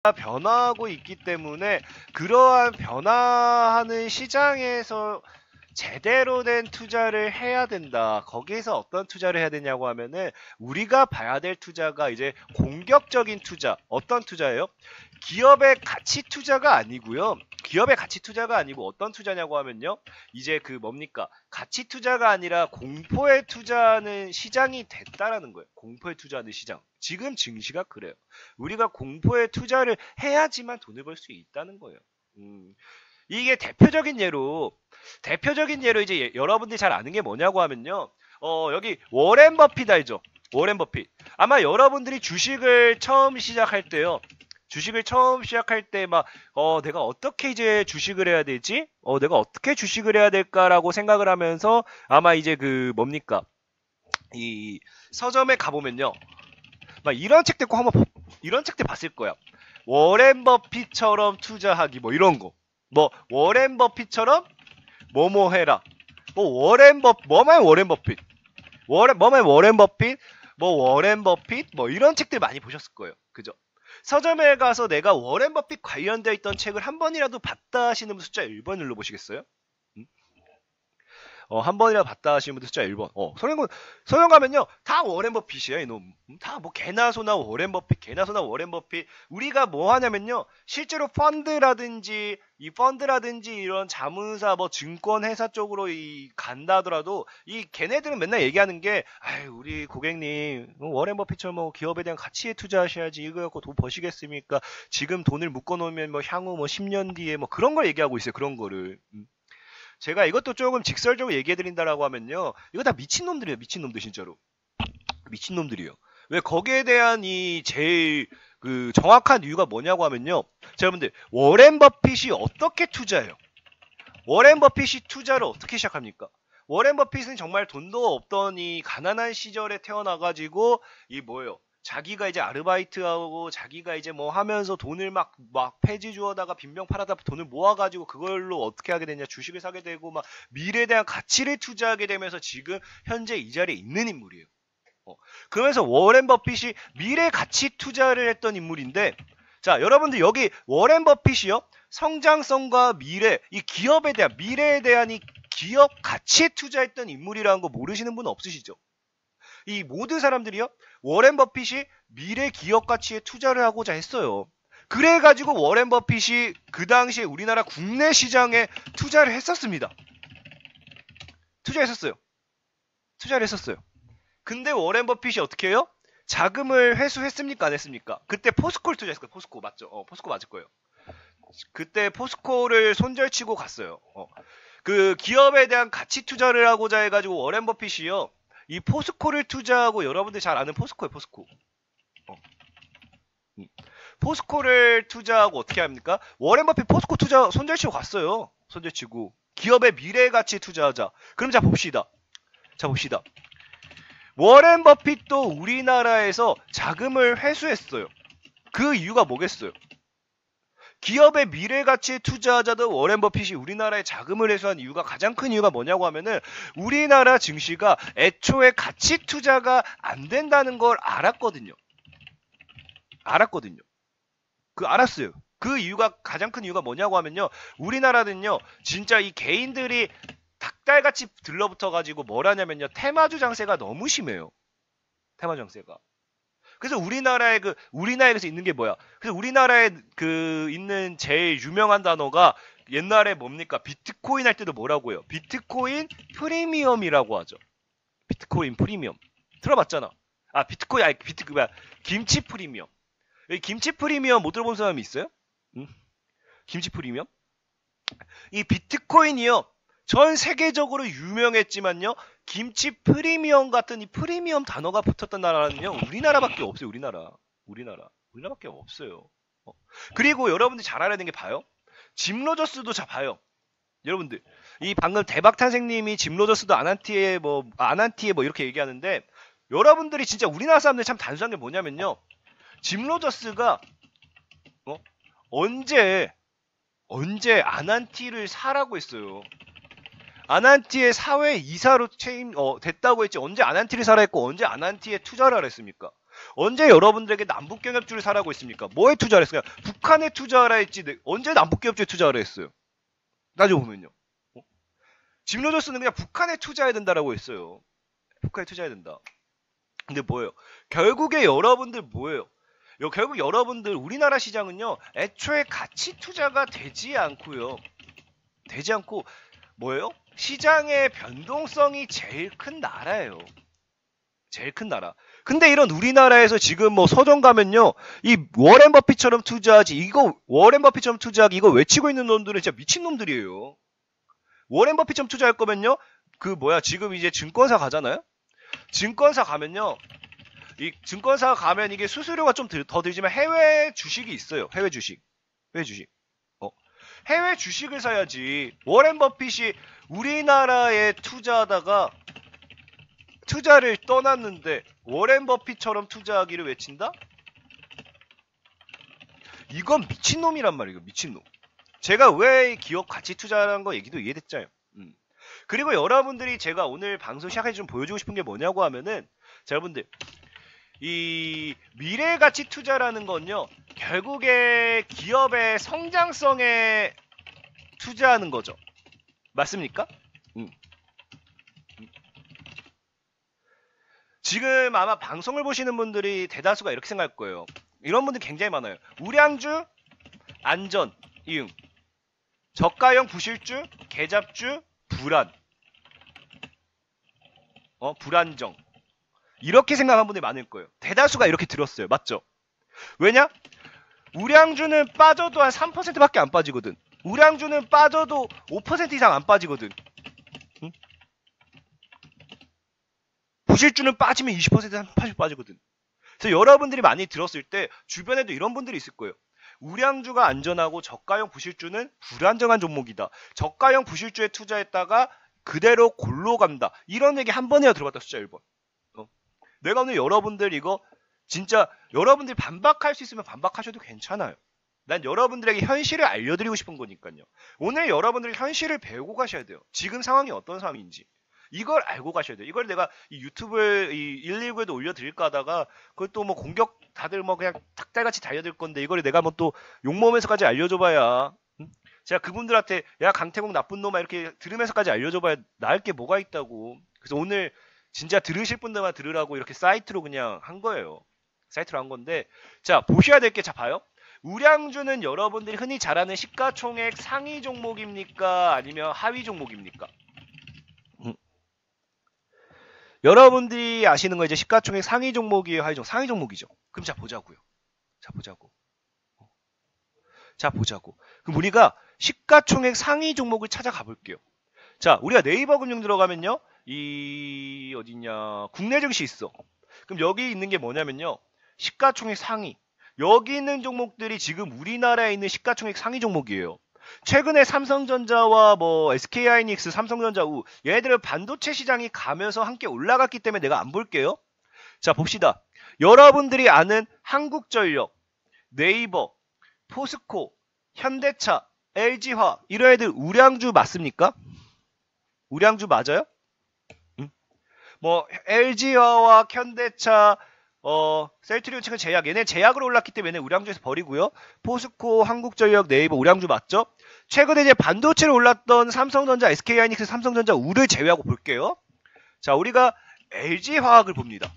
변화하고 있기 때문에 그러한 변화하는 시장에서 제대로 된 투자를 해야 된다. 거기에서 어떤 투자를 해야 되냐고 하면은 우리가 봐야 될 투자가 이제 공격적인 투자. 어떤 투자예요? 기업의 가치 투자가 아니고요. 기업의 가치 투자가 아니고 어떤 투자냐고 하면요. 이제 그 뭡니까? 가치 투자가 아니라 공포에 투자하는 시장이 됐다라는 거예요. 공포에 투자하는 시장. 지금 증시가 그래요. 우리가 공포에 투자를 해야지만 돈을 벌 수 있다는 거예요. 이게 대표적인 예로 이제 여러분들이 잘 아는 게 뭐냐고 하면요. 여기 워렌 버핏 알죠? 워렌 버핏. 아마 여러분들이 주식을 처음 시작할 때요. 주식을 처음 시작할 때 막 내가 어떻게 이제 주식을 해야 되지? 내가 어떻게 주식을 해야 될까라고 생각을 하면서 아마 이제 그 뭡니까? 이 서점에 가보면요. 막 이런 책들 꼭 한번 이런 책들 봤을 거야. 워렌 버핏처럼 투자하기 뭐 이런 거. 뭐 워렌 버핏처럼 뭐뭐 해라. 뭐 워렌 버핏 뭐만 워렌 버핏. 뭐만 워렌 버핏 뭐 워렌 버핏 뭐 이런 책들 많이 보셨을 거예요. 그죠? 서점에 가서 내가 워렌 버핏 관련되어 있던 책을 한 번이라도 봤다 하시는 분 숫자 1번 눌러보시겠어요? 한 번이라도 봤다 하시는 분들 숫자 1번. 서점 가면요. 다 워렌 버핏이야, 이놈. 다 뭐 개나 소나 워렌 버핏, 개나 소나 워렌 버핏. 우리가 뭐 하냐면요. 실제로 펀드라든지 이런 자문사 뭐 증권 회사 쪽으로 간다 하더라도 이 걔네들은 맨날 얘기하는 게 아유, 우리 고객님 워렌 버핏처럼 뭐 기업에 대한 가치에 투자하셔야지 이거 갖고 돈 버시겠습니까? 지금 돈을 묶어 놓으면 뭐 향후 뭐 10년 뒤에 뭐 그런 걸 얘기하고 있어요. 그런 거를. 제가 이것도 조금 직설적으로 얘기해드린다라고 하면요. 이거 다 미친놈들이에요. 미친놈들 진짜로. 미친놈들이에요. 왜 거기에 대한 이 제일 그 정확한 이유가 뭐냐고 하면요. 자, 여러분들 워렌 버핏이 어떻게 투자해요? 워렌 버핏이 투자를 어떻게 시작합니까? 워렌 버핏은 정말 돈도 없던 이 가난한 시절에 태어나가지고 이 뭐예요? 자기가 이제 아르바이트하고 자기가 이제 뭐 하면서 돈을 막 폐지 주워다가 빈병 팔아다 돈을 모아가지고 그걸로 어떻게 하게 되냐 주식을 사게 되고 막 미래에 대한 가치를 투자하게 되면서 지금 현재 이 자리에 있는 인물이에요. 그러면서 워렌 버핏이 미래 가치 투자를 했던 인물인데 자 여러분들 여기 워렌 버핏이요 성장성과 미래 이 기업에 대한 미래에 대한 이 기업 가치에 투자했던 인물이라는 거 모르시는 분 없으시죠? 이 모든 사람들이요 워렌 버핏이 미래 기업 가치에 투자를 하고자 했어요. 그래가지고 워렌 버핏이 그 당시에 우리나라 국내 시장에 투자를 했었습니다. 투자를 했었어요. 근데 워렌 버핏이 어떻게 해요? 자금을 회수했습니까? 안 했습니까? 그때 포스코를 투자했을 거예요. 포스코 맞죠? 포스코 맞을 거예요. 그때 포스코를 손절치고 갔어요. 그 기업에 대한 가치 투자를 하고자 해가지고 워렌 버핏이요. 이 포스코를 투자하고 여러분들 잘 아는 포스코예요. 포스코. 포스코를 투자하고 어떻게 합니까? 워렌 버핏 포스코 투자 손절치고 갔어요. 손절치고. 기업의 미래 가치에 투자하자. 그럼 자 봅시다. 워렌 버핏도 우리나라에서 자금을 회수했어요. 그 이유가 뭐겠어요? 기업의 미래 가치에 투자하자던 워렌 버핏이 우리나라에 자금을 회수한 이유가 가장 큰 이유가 뭐냐고 하면은 우리나라 증시가 애초에 가치 투자가 안 된다는 걸 알았거든요. 알았어요. 그 이유가 가장 큰 이유가 뭐냐고 하면요. 우리나라는요. 진짜 이 개인들이 닭달같이 들러붙어 가지고 뭘 하냐면요. 테마주 장세가 너무 심해요. 테마주 장세가. 그래서 우리나라에서 있는 게 뭐야? 그래서 우리나라에 있는 제일 유명한 단어가 옛날에 뭡니까? 비트코인 할 때도 뭐라고 해요? 비트코인 프리미엄이라고 하죠. 비트코인 프리미엄. 들어봤잖아. 김치 프리미엄. 김치 프리미엄 못 들어본 사람이 있어요? 응? 김치 프리미엄? 이 비트코인이요. 전 세계적으로 유명했지만요. 김치 프리미엄 같은 이 프리미엄 단어가 붙었던 나라는요. 우리나라밖에 없어요. 우리나라밖에 없어요. 그리고 여러분들 잘 알아야 되는 게 봐요. 짐 로저스도 잘 봐요. 여러분들 이 방금 대박탄생님이 짐 로저스도 아난티에 뭐 이렇게 얘기하는데 여러분들이 진짜 우리나라 사람들이 참 단순한 게 뭐냐면요. 짐 로저스가 언제 아난티를 사라고 했어요. 아난티의 사회 이사로 됐다고 했지 언제 아난티를 사라 했고 언제 아난티에 투자를 하라 했습니까? 언제 여러분들에게 남북경협주를 사라고 했습니까? 뭐에 투자를 했어요? 북한에 투자하라 했지 언제 남북경협주에 투자하라 했어요? 따져보면요. 짐 로저스는 그냥 북한에 투자해야 된다라고 했어요. 북한에 투자해야 된다. 근데 뭐예요? 결국에 여러분들 뭐예요? 결국 여러분들 우리나라 시장은요. 애초에 가치 투자가 되지 않고요. 되지 않고 뭐예요? 시장의 변동성이 제일 큰 나라예요. 제일 큰 나라. 근데 이런 우리나라에서 지금 뭐 서점 가면요. 이 워렌 버핏처럼 투자하지. 이거 워렌 버핏처럼 투자하기 이거 외치고 있는 놈들은 진짜 미친놈들이에요. 워렌 버핏처럼 투자할 거면요. 그 뭐야 지금 이제 증권사 가잖아요. 증권사 가면요. 이 증권사 가면 이게 수수료가 좀 더 들지만 해외 주식이 있어요. 해외 주식. 해외 주식. 해외 주식을 사야지. 워렌 버핏이 우리나라에 투자하다가 투자를 떠났는데 워렌 버핏처럼 투자하기를 외친다? 이건 미친놈이란 말이에요. 미친놈. 제가 왜 기업 가치 투자라는 거 얘기도 이해됐잖아요. 그리고 여러분들이 제가 오늘 방송 시작해 좀 보여주고 싶은 게 뭐냐고 하면은 자, 여러분들 이 미래 가치 투자라는 건요. 결국에 기업의 성장성에 투자하는 거죠. 맞습니까? 지금 아마 방송을 보시는 분들이 대다수가 이렇게 생각할 거예요. 이런 분들 굉장히 많아요. 우량주, 안전, 이응. 저가형 부실주, 개잡주, 불안. 불안정. 이렇게 생각하는 분들이 많을 거예요. 대다수가 이렇게 들었어요. 맞죠? 왜냐? 우량주는 빠져도 한 3%밖에 안 빠지거든. 우량주는 빠져도 5% 이상 안 빠지거든. 응? 부실주는 빠지면 20% 30% 빠지거든. 그래서 여러분들이 많이 들었을 때 주변에도 이런 분들이 있을 거예요. 우량주가 안전하고 저가형 부실주는 불안정한 종목이다. 저가형 부실주에 투자했다가 그대로 골로 간다. 이런 얘기 한 번이나 들어봤다. 숫자 1번. 내가 오늘 여러분들 이거 진짜 여러분들이 반박할 수 있으면 반박하셔도 괜찮아요. 난 여러분들에게 현실을 알려드리고 싶은 거니까요. 오늘 여러분들이 현실을 배우고 가셔야 돼요. 지금 상황이 어떤 상황인지. 이걸 알고 가셔야 돼요. 이걸 내가 이 유튜브에 이 119에도 올려드릴까 하다가 그것도 뭐 공격 다들 뭐 그냥 닭달같이 달려들 건데 이걸 내가 뭐 또 욕먹으면서까지 알려줘봐야 제가 그분들한테 야 강태공 나쁜 놈아 이렇게 들으면서까지 알려줘봐야 나을 게 뭐가 있다고. 그래서 오늘 진짜 들으실 분들만 들으라고 이렇게 사이트로 그냥 한 거예요. 사이트로 한 건데 자 보셔야 될 게 자 봐요. 우량주는 여러분들이 흔히 잘 아는 시가총액 상위 종목입니까? 아니면 하위 종목입니까? 여러분들이 아시는 거 이제 시가총액 상위 종목이에요? 하위 종목? 상위 종목이죠. 그럼 자 보자고요. 자 보자고. 자 보자고. 그럼 우리가 시가총액 상위 종목을 찾아가 볼게요. 자 우리가 네이버 금융 들어가면요. 이 어디냐 국내 증시 있어. 그럼 여기 있는 게 뭐냐면요. 시가총액 상위. 여기 있는 종목들이 지금 우리나라에 있는 시가총액 상위 종목이에요. 최근에 삼성전자와 뭐 SK하이닉스, 삼성전자 우 얘네들은 반도체 시장이 가면서 함께 올라갔기 때문에 내가 안 볼게요. 자 봅시다. 여러분들이 아는 한국전력, 네이버, 포스코, 현대차, LG화 이런 애들 우량주 맞습니까? 우량주 맞아요? 뭐 LG화와 현대차 셀트리온 최근 제약 얘네 제약으로 올랐기 때문에 얘네 우량주에서 버리고요. 포스코, 한국전력, 네이버 우량주 맞죠? 최근에 이제 반도체로 올랐던 삼성전자, SK하이닉스, 삼성전자 우를 제외하고 볼게요. 자 우리가 LG화학을 봅니다.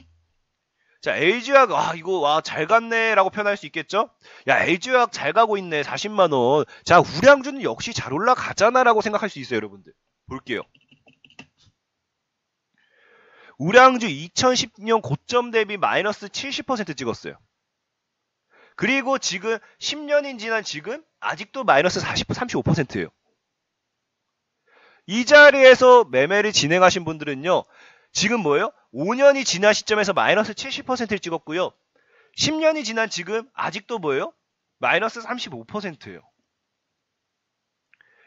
자 LG화학 이거 와 잘 갔네 라고 표현할 수 있겠죠? 야 LG화학 잘 가고 있네 40만원. 자 우량주는 역시 잘 올라가잖아 라고 생각할 수 있어요. 여러분들 볼게요. 우량주 2010년 고점 대비 마이너스 70% 찍었어요. 그리고 지금 10년이 지난 지금 아직도 마이너스 35%예요. 이 자리에서 매매를 진행하신 분들은요. 지금 뭐예요? 5년이 지난 시점에서 마이너스 70%를 찍었고요. 10년이 지난 지금 아직도 뭐예요? 마이너스 35%예요.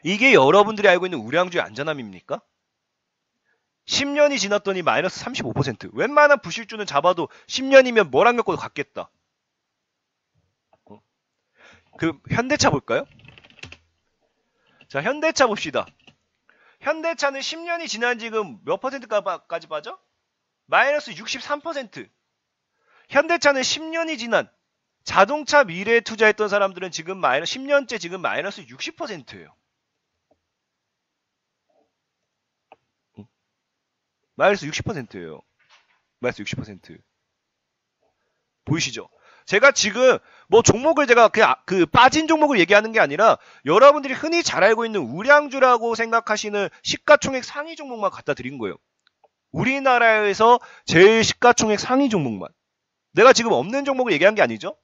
이게 여러분들이 알고 있는 우량주의 안전함입니까? 10년이 지났더니 마이너스 35%. 웬만한 부실주는 잡아도 10년이면 뭐랑 겪고도 갔겠다. 그 현대차 볼까요? 자 현대차 봅시다. 현대차는 10년이 지난 지금 몇 퍼센트까지 빠져? 마이너스 63%. 현대차는 10년이 지난 자동차 미래에 투자했던 사람들은 지금 10년째 지금 마이너스 60%예요. 마이너스 60%예요. 마이너스 60%. 보이시죠? 제가 지금 뭐 종목을 제가 그냥 그 빠진 종목을 얘기하는 게 아니라 여러분들이 흔히 잘 알고 있는 우량주라고 생각하시는 시가총액 상위 종목만 갖다 드린 거예요. 우리나라에서 제일 시가총액 상위 종목만. 내가 지금 없는 종목을 얘기한 게 아니죠?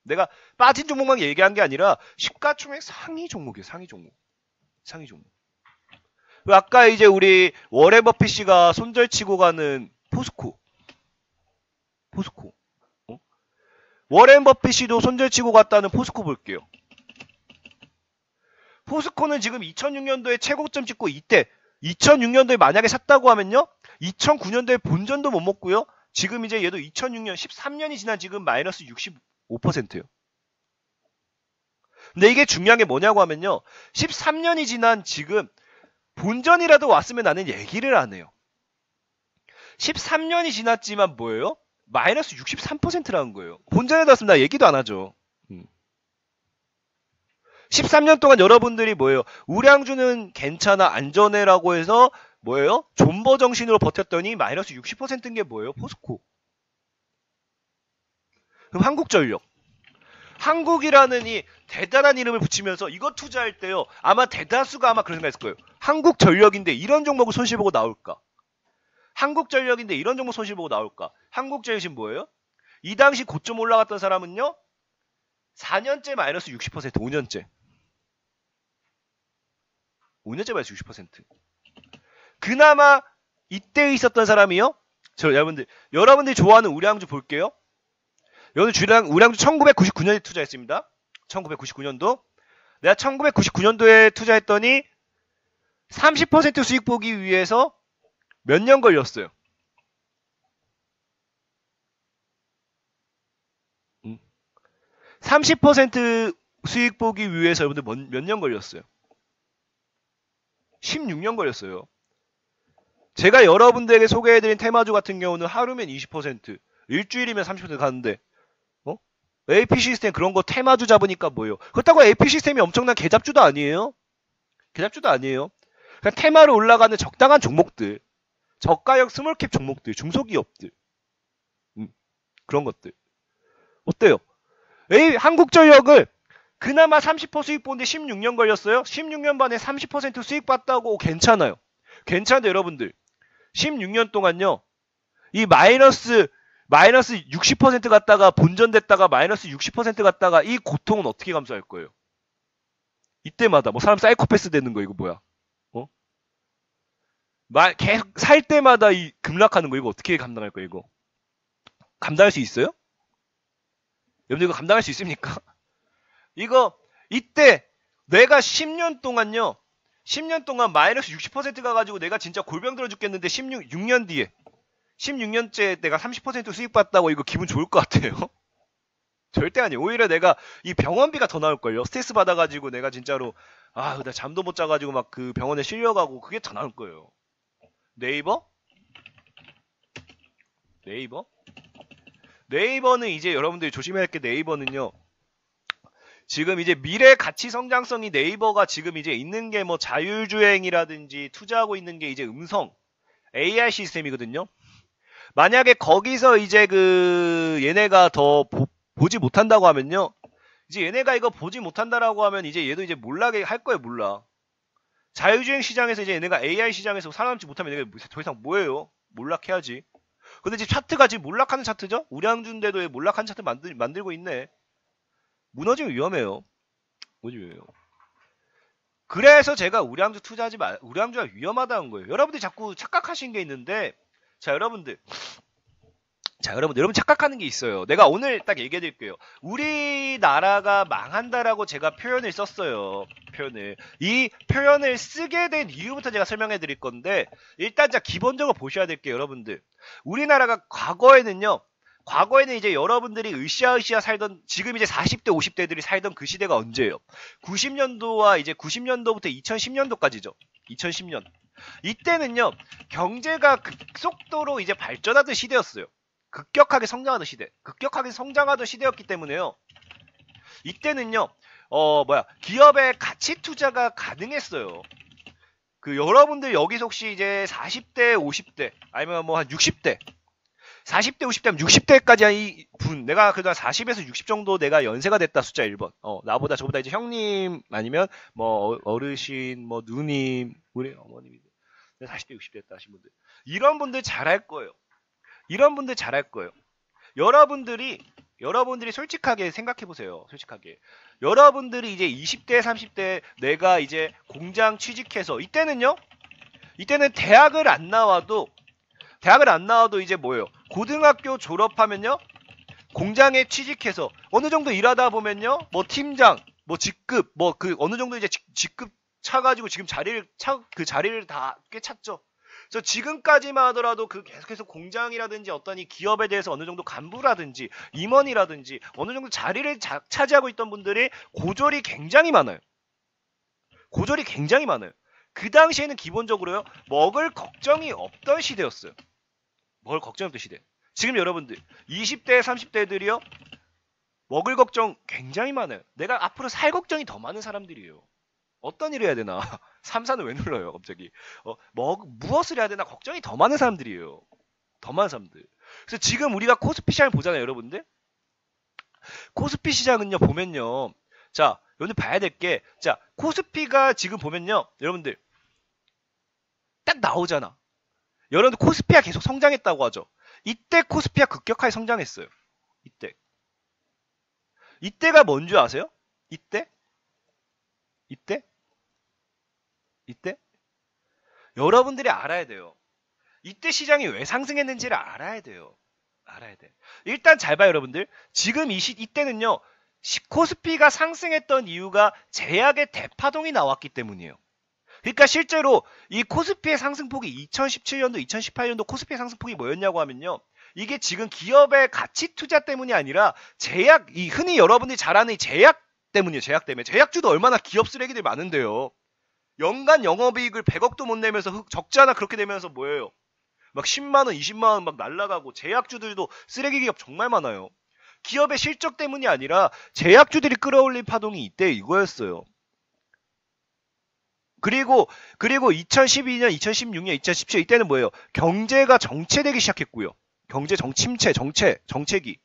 내가 빠진 종목만 얘기한 게 아니라 시가총액 상위 종목이에요. 상위 종목. 상위 종목. 아까 이제 우리 워렌 버핏 씨가 손절치고 가는 포스코. 워렌 버핏 씨도 손절치고 갔다는 포스코 볼게요. 포스코는 지금 2006년도에 최고점 찍고 이때 2006년도에 만약에 샀다고 하면요. 2009년도에 본전도 못 먹고요. 지금 이제 얘도 2006년 13년이 지난 지금 마이너스 65%예요. 근데 이게 중요한 게 뭐냐고 하면요. 13년이 지난 지금 본전이라도 왔으면 나는 얘기를 안 해요. 13년이 지났지만 뭐예요? 마이너스 63%라는 거예요. 본전에도 왔으면 나 얘기도 안 하죠. 13년 동안 여러분들이 뭐예요? 우량주는 괜찮아, 안전해라고 해서 뭐예요? 존버 정신으로 버텼더니 마이너스 60%인 게 뭐예요? 포스코. 그럼 한국전력. 한국이라는 이 대단한 이름을 붙이면서 이거 투자할 때요. 아마 대다수가 아마 그런 생각했을 거예요. 한국전력인데 이런 종목을 손실보고 나올까? 한국전력인데 이런 종목 손실보고 나올까? 한국전력이 지금 뭐예요? 이 당시 고점 올라갔던 사람은요. 4년째 마이너스 60%, 5년째. 5년째 마이너스 60%. 그나마 이때 있었던 사람이요. 여러분들이 좋아하는 우량주 볼게요. 여러분 우량주 1999년에 투자했습니다. 1999년도. 내가 1999년도에 투자했더니 30% 수익 보기 위해서 몇 년 걸렸어요? 30% 수익 보기 위해서 여러분들 몇 년 걸렸어요? 16년 걸렸어요. 제가 여러분들에게 소개해드린 테마주 같은 경우는 하루면 20%, 일주일이면 30% 가는데 AP 시스템 그런 거 테마주 잡으니까 뭐예요? 그렇다고 AP 시스템이 엄청난 개잡주도 아니에요. 개잡주도 아니에요. 그냥 테마로 올라가는 적당한 종목들, 저가형 스몰캡 종목들, 중소기업들, 그런 것들. 어때요? 한국전력을 그나마 30% 수익 보는데 16년 걸렸어요? 16년 반에 30% 수익 봤다고 괜찮아요. 괜찮은데 여러분들 16년 동안요. 이 마이너스 60% 갔다가 본전됐다가 마이너스 60% 갔다가 이 고통은 어떻게 감수할 거예요? 이때마다 뭐 사람 사이코패스 되는 거 이거 뭐야? 계속 살 때마다 이 급락하는 거 이거 어떻게 감당할 거예요 이거? 감당할 수 있어요? 여러분들 이거 감당할 수 있습니까? 이거 이때 내가 10년 동안요. 10년 동안 마이너스 60% 가가지고 내가 진짜 골병 들어 죽겠는데 6년 뒤에 16년째 내가 30% 수익 봤다고 이거 기분 좋을 것 같아요? 절대 아니에요. 오히려 내가 이 병원비가 더 나올걸요. 스트레스 받아가지고 내가 진짜로 나 잠도 못 자가지고 막 그 병원에 실려가고 그게 더 나올 거예요. 네이버는 이제 여러분들이 조심해야 할 게 네이버는요. 지금 이제 미래 가치 성장성이 네이버가 지금 이제 있는 게 뭐 자율주행이라든지 투자하고 있는 게 이제 음성 AI 시스템이거든요. 만약에 거기서 이제 얘네가 더 보지 못한다고 하면요. 이제 얘네가 이거 보지 못한다라고 하면 이제 얘도 이제 몰락에 할 거예요, 몰락. 자율주행 시장에서 이제 얘네가 AI 시장에서 살아남지 못하면 얘네가 더 이상 뭐예요? 몰락해야지. 근데 지금 차트가 지금 몰락하는 차트죠? 우량주인데도 몰락하는 차트 만들고 있네. 무너지면 위험해요. 그래서 제가 우량주 우량주가 위험하다는 거예요. 여러분들이 자꾸 착각하신 게 있는데, 여러분 착각하는 게 있어요. 내가 오늘 딱 얘기해 드릴게요. 우리나라가 망한다라고 제가 표현을 썼어요. 이 표현을 쓰게 된 이유부터 제가 설명해 드릴 건데, 일단 기본적으로 보셔야 될 게 여러분들. 우리나라가 과거에는 이제 여러분들이 으쌰으쌰 살던, 지금 이제 40대, 50대들이 살던 그 시대가 언제예요? 90년도와 이제 90년도부터 2010년도까지죠. 2010년. 이때는요, 경제가 급속도로 이제 발전하던 시대였어요. 급격하게 성장하던 시대. 급격하게 성장하던 시대였기 때문에요. 이때는요. 기업의 가치 투자가 가능했어요. 그 여러분들 여기서 혹시 이제 40대, 50대 아니면 뭐 한 60대 40대, 50대 하면 60대까지 한 이 분 내가 그동안 40에서 60 정도 내가 연세가 됐다 숫자 1번. 나보다 저보다 이제 형님 아니면 뭐 어르신 뭐 누님 우리 어머님이 40대, 60대 됐다 하신 분들. 이런 분들 잘할 거예요. 이런 분들 잘할 거예요. 여러분들이 솔직하게 생각해 보세요. 솔직하게. 여러분들이 이제 20대, 30대 내가 이제 공장 취직해서 이때는 대학을 안 나와도 이제 뭐예요? 고등학교 졸업하면요. 공장에 취직해서 어느 정도 일하다 보면요. 뭐 팀장, 뭐 직급, 뭐 그 어느 정도 이제 직급 차가지고 지금 그 자리를 다 꽤 찼죠. 그래서 지금까지만 하더라도 그 계속해서 공장이라든지 어떤 이 기업에 대해서 어느 정도 간부라든지 임원이라든지 어느 정도 자리를 차지하고 있던 분들이 고졸이 굉장히 많아요. 고졸이 굉장히 많아요. 그 당시에는 기본적으로요. 먹을 걱정이 없던 시대였어요. 먹을 걱정이 없던 시대. 지금 여러분들 20대, 30대들이요. 먹을 걱정 굉장히 많아요. 내가 앞으로 살 걱정이 더 많은 사람들이에요. 어떤 일을 해야 되나? 3사는 왜 눌러요 갑자기? 무엇을 해야 되나 걱정이 더 많은 사람들이에요. 더 많은 사람들. 그래서 지금 우리가 코스피 시장을 보잖아요 여러분들. 코스피 시장은요 보면요. 자 여러분들 봐야 될 게 자 코스피가 지금 보면요 여러분들 딱 나오잖아. 여러분들 코스피가 계속 성장했다고 하죠. 이때 코스피가 급격하게 성장했어요. 이때가 뭔지 아세요? 이때 여러분들이 알아야 돼요. 이때 시장이 왜 상승했는지를 알아야 돼요. 알아야 돼. 일단 잘 봐요 여러분들. 지금 이때는요. 코스피가 상승했던 이유가 제약의 대파동이 나왔기 때문이에요. 그러니까 실제로 이 코스피의 상승폭이 2017년도, 2018년도 코스피의 상승폭이 뭐였냐고 하면요. 이게 지금 기업의 가치 투자 때문이 아니라 흔히 여러분들이 잘 아는 이 제약 때문이에요. 제약 때문에. 제약주도 얼마나 기업 쓰레기들 많은데요. 연간 영업이익을 100억도 못 내면서 적지 않아 그렇게 되면서 뭐예요? 막 10만원, 20만원 막 날라가고 제약주들도 쓰레기 기업 정말 많아요. 기업의 실적 때문이 아니라 제약주들이 끌어올린 파동이 이때 이거였어요. 그리고 2012년, 2016년, 2017 이때는 뭐예요? 경제가 정체되기 시작했고요. 경제 정체기.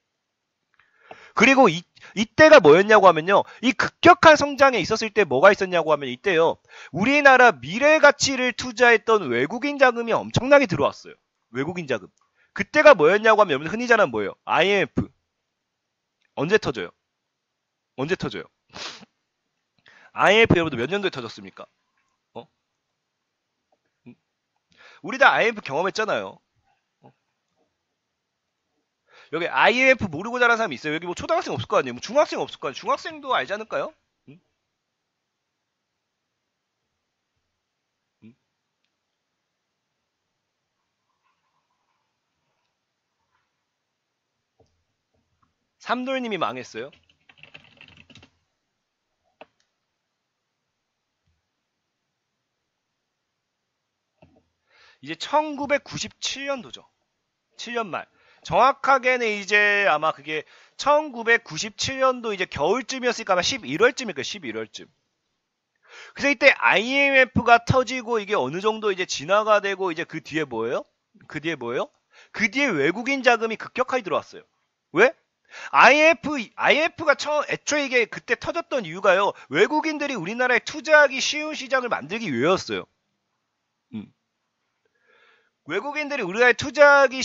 그리고 이때가 뭐였냐고 하면요. 이 급격한 성장에 있었을 때 뭐가 있었냐고 하면 이때요. 우리나라 미래 가치를 투자했던 외국인 자금이 엄청나게 들어왔어요. 외국인 자금. 그때가 뭐였냐고 하면 여러분 흔히 잘하는 뭐예요? IMF. 언제 터져요? IMF 여러분들 몇 년도에 터졌습니까? 우리 다 IMF 경험했잖아요. 여기 IMF 모르고 자란 사람이 있어요. 여기 뭐 초등학생 없을 거 아니에요. 뭐 중학생 없을 거 아니에요. 중학생도 알지 않을까요? 응? 응? 삼돌님이 망했어요. 이제 1997년도죠. 7년 말. 정확하게는 이제 아마 그게 1997년도 이제 겨울쯤이었으니까 아마 11월쯤일 거예요. 11월쯤. 그래서 이때 IMF가 터지고 이게 어느 정도 이제 진화가 되고 이제 그 뒤에 뭐예요? 그 뒤에 외국인 자금이 급격하게 들어왔어요. 왜? IMF가 애초에 이게 그때 터졌던 이유가요. 외국인들이 우리나라에 투자하기 쉬운 시장을 만들기 위해였어요. 외국인들이 우리나라에 투자하기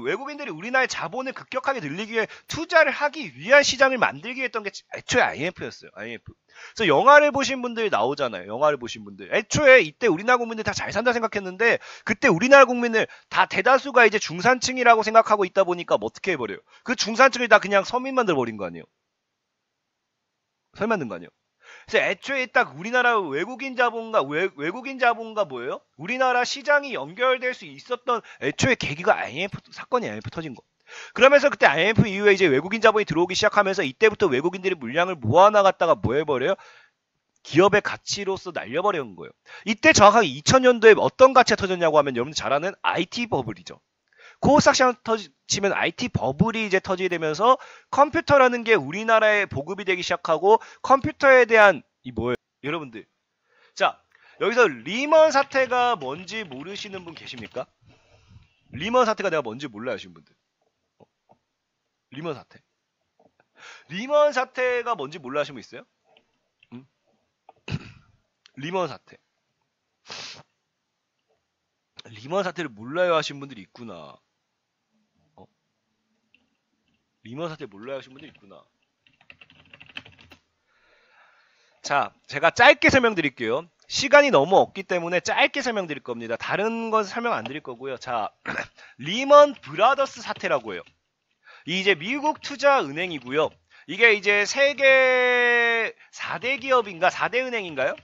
외국인들이 우리나라의 자본을 급격하게 늘리기 위해 투자를 하기 위한 시장을 만들기 위해 했던 게 애초에 IMF였어요. IMF. 그래서 영화를 보신 분들 나오잖아요. 영화를 보신 분들. 애초에 이때 우리나라 국민들 다 잘 산다 생각했는데 그때 우리나라 국민을 다 대다수가 이제 중산층이라고 생각하고 있다 보니까 뭐 어떻게 해버려요? 그 중산층을 다 그냥 서민 만들어버린 거 아니에요? 서민 만든 거 아니에요? 그래서 애초에 딱 우리나라 외국인 자본과 뭐예요? 우리나라 시장이 연결될 수 있었던 애초에 계기가 사건이 IMF 터진 거. 그러면서 그때 IMF 이후에 이제 외국인 자본이 들어오기 시작하면서 이때부터 외국인들이 물량을 모아나갔다가 뭐 해버려요? 기업의 가치로서 날려버리는 거예요. 이때 정확하게 2000년도에 어떤 가치가 터졌냐고 하면 여러분들 잘 아는 IT 버블이죠. 코스닥시장 터지면 IT 버블이 이제 터지게 되면서 컴퓨터라는 게 우리나라에 보급이 되기 시작하고 컴퓨터에 대한 이 뭐예요? 여러분들. 자, 여기서 리먼 사태가 뭔지 모르시는 분 계십니까? 리먼 사태가 내가 뭔지 몰라요, 하시는 분들. 리먼 사태. 리먼 사태가 뭔지 몰라 하시는 분 있어요? 응? 리먼 사태. 리먼 사태를 몰라요 하시는 분들이 있구나. 리먼 사태 몰라요 하시는 분들이 있구나. 자, 제가 짧게 설명드릴게요. 시간이 너무 없기 때문에 짧게 설명드릴 겁니다. 다른 건 설명 안 드릴 거고요. 자, 리먼 브라더스 사태라고 해요. 이제 미국 투자은행이고요. 이게 이제 세계 4대 기업인가 4대 은행인가요?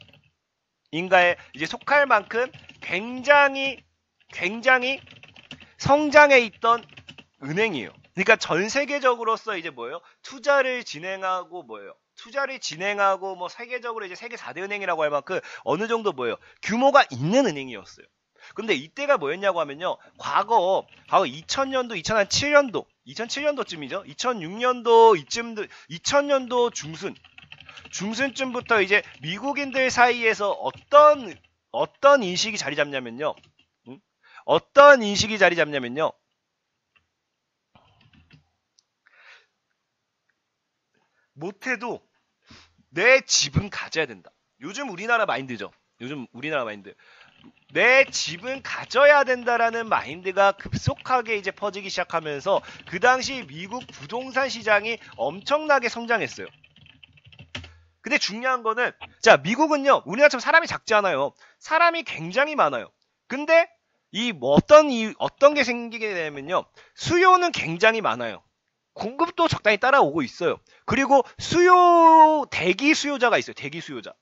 인가에 이제 속할 만큼 굉장히 성장해 있던 은행이에요. 그러니까 전 세계적으로서 이제 뭐예요? 투자를 진행하고 뭐 세계적으로 이제 세계 4대 은행이라고 할 만큼 어느 정도 뭐예요? 규모가 있는 은행이었어요. 근데 이때가 뭐였냐고 하면요. 과거 2000년도, 2007년도, 2007년도쯤이죠. 2006년도 이쯤 2000년도 중순쯤부터 이제 미국인들 사이에서 어떤 인식이 자리 잡냐면요. 어떤 인식이 자리 잡냐면요. 못해도 내 집은 가져야 된다. 요즘 우리나라 마인드죠. 내 집은 가져야 된다라는 마인드가 급속하게 이제 퍼지기 시작하면서 그 당시 미국 부동산 시장이 엄청나게 성장했어요. 근데 중요한 거는 자, 미국은요. 우리나라처럼 사람이 작지 않아요. 사람이 굉장히 많아요. 근데 어떤 게 생기게 되면요. 수요는 굉장히 많아요. 공급도 적당히 따라오고 있어요. 그리고 대기 수요자가 있어요. 대기 수요자.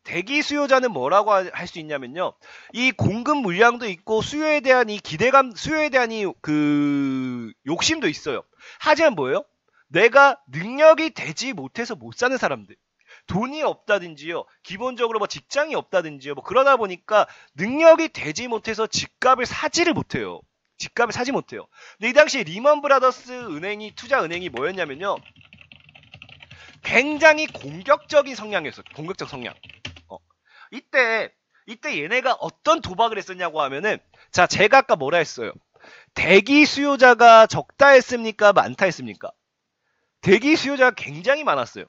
대기 수요자는 뭐라고 할 수 있냐면요. 이 공급 물량도 있고 수요에 대한 이 기대감, 수요에 대한 욕심도 있어요. 하지만 뭐예요? 내가 능력이 되지 못해서 못 사는 사람들. 돈이 없다든지요. 기본적으로 뭐 직장이 없다든지요. 뭐 그러다 보니까 능력이 되지 못해서 집값을 사지를 못해요. 근데 이 당시 리먼 브라더스 투자 은행이 뭐였냐면요. 굉장히 공격적인 성향이었어요. 공격적 성향. 이때 얘네가 어떤 도박을 했었냐고 하면은 자, 제가 아까 뭐라 했어요? 대기 수요자가 적다 했습니까? 많다 했습니까? 대기 수요자가 굉장히 많았어요.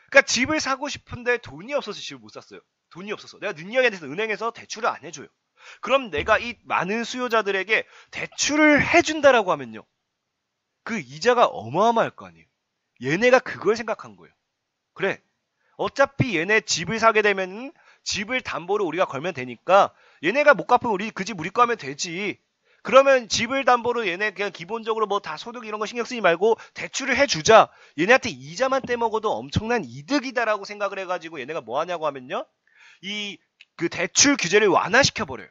그러니까 집을 사고 싶은데 돈이 없어서 집을 못 샀어요. 돈이 없어서. 내가 능력에 대해서 은행에서 대출을 안 해줘요. 그럼 내가 이 많은 수요자들에게 대출을 해준다라고 하면요. 그 이자가 어마어마할 거 아니에요. 얘네가 그걸 생각한 거예요. 그래. 어차피 얘네 집을 사게 되면 집을 담보로 우리가 걸면 되니까 얘네가 못 갚으면 그 집 우리 거 하면 되지. 그러면 집을 담보로 얘네 그냥 기본적으로 뭐 다 소득 이런 거 신경 쓰지 말고 대출을 해주자. 얘네한테 이자만 떼먹어도 엄청난 이득이다라고 생각을 해가지고 얘네가 뭐 하냐고 하면요. 그 대출 규제를 완화시켜버려요.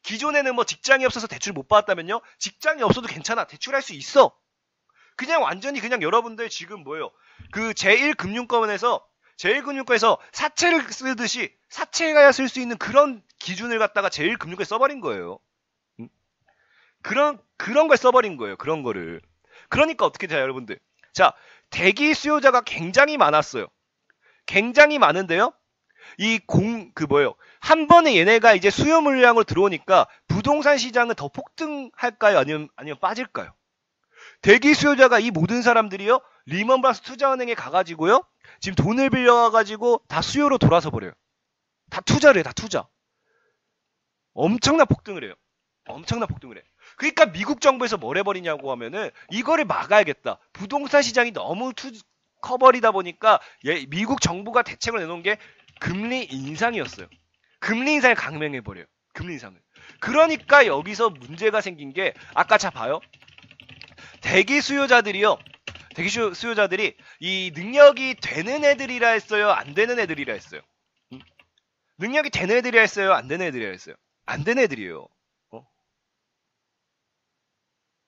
기존에는 뭐 직장이 없어서 대출 못 받았다면요. 직장이 없어도 괜찮아. 대출할 수 있어. 그냥 완전히 그냥 여러분들 지금 뭐예요. 그 제1금융권에서 사채를 쓰듯이 사채가 쓸 수 있는 그런 기준을 갖다가 제1금융권에 써버린 거예요. 그런 걸 써버린 거예요. 그런 거를. 그러니까 어떻게 돼요, 여러분들? 자, 대기 수요자가 굉장히 많았어요. 굉장히 많은데요. 한 번에 얘네가 이제 수요 물량으로 들어오니까 부동산 시장은 더 폭등할까요? 아니면 빠질까요? 대기 수요자가 이 모든 사람들이요. 리먼 브라더스 투자은행에 가가지고요. 지금 돈을 빌려가지고 다 수요로 돌아서 버려요. 다 투자를 해요. 다 투자. 엄청난 폭등을 해요. 그러니까 미국 정부에서 뭘 해버리냐고 하면은 이거를 막아야겠다. 부동산 시장이 너무 커버리다 보니까 미국 정부가 대책을 내놓은 게 금리 인상이었어요. 금리 인상을 강행해버려요. 금리 인상을. 그러니까 여기서 문제가 생긴 게 아까 자 봐요. 대기 수요자들이 이 능력이 되는 애들이라 했어요? 안 되는 애들이라 했어요? 능력이 되는 애들이라 했어요? 안 되는 애들이라 했어요? 안 되는 애들이에요.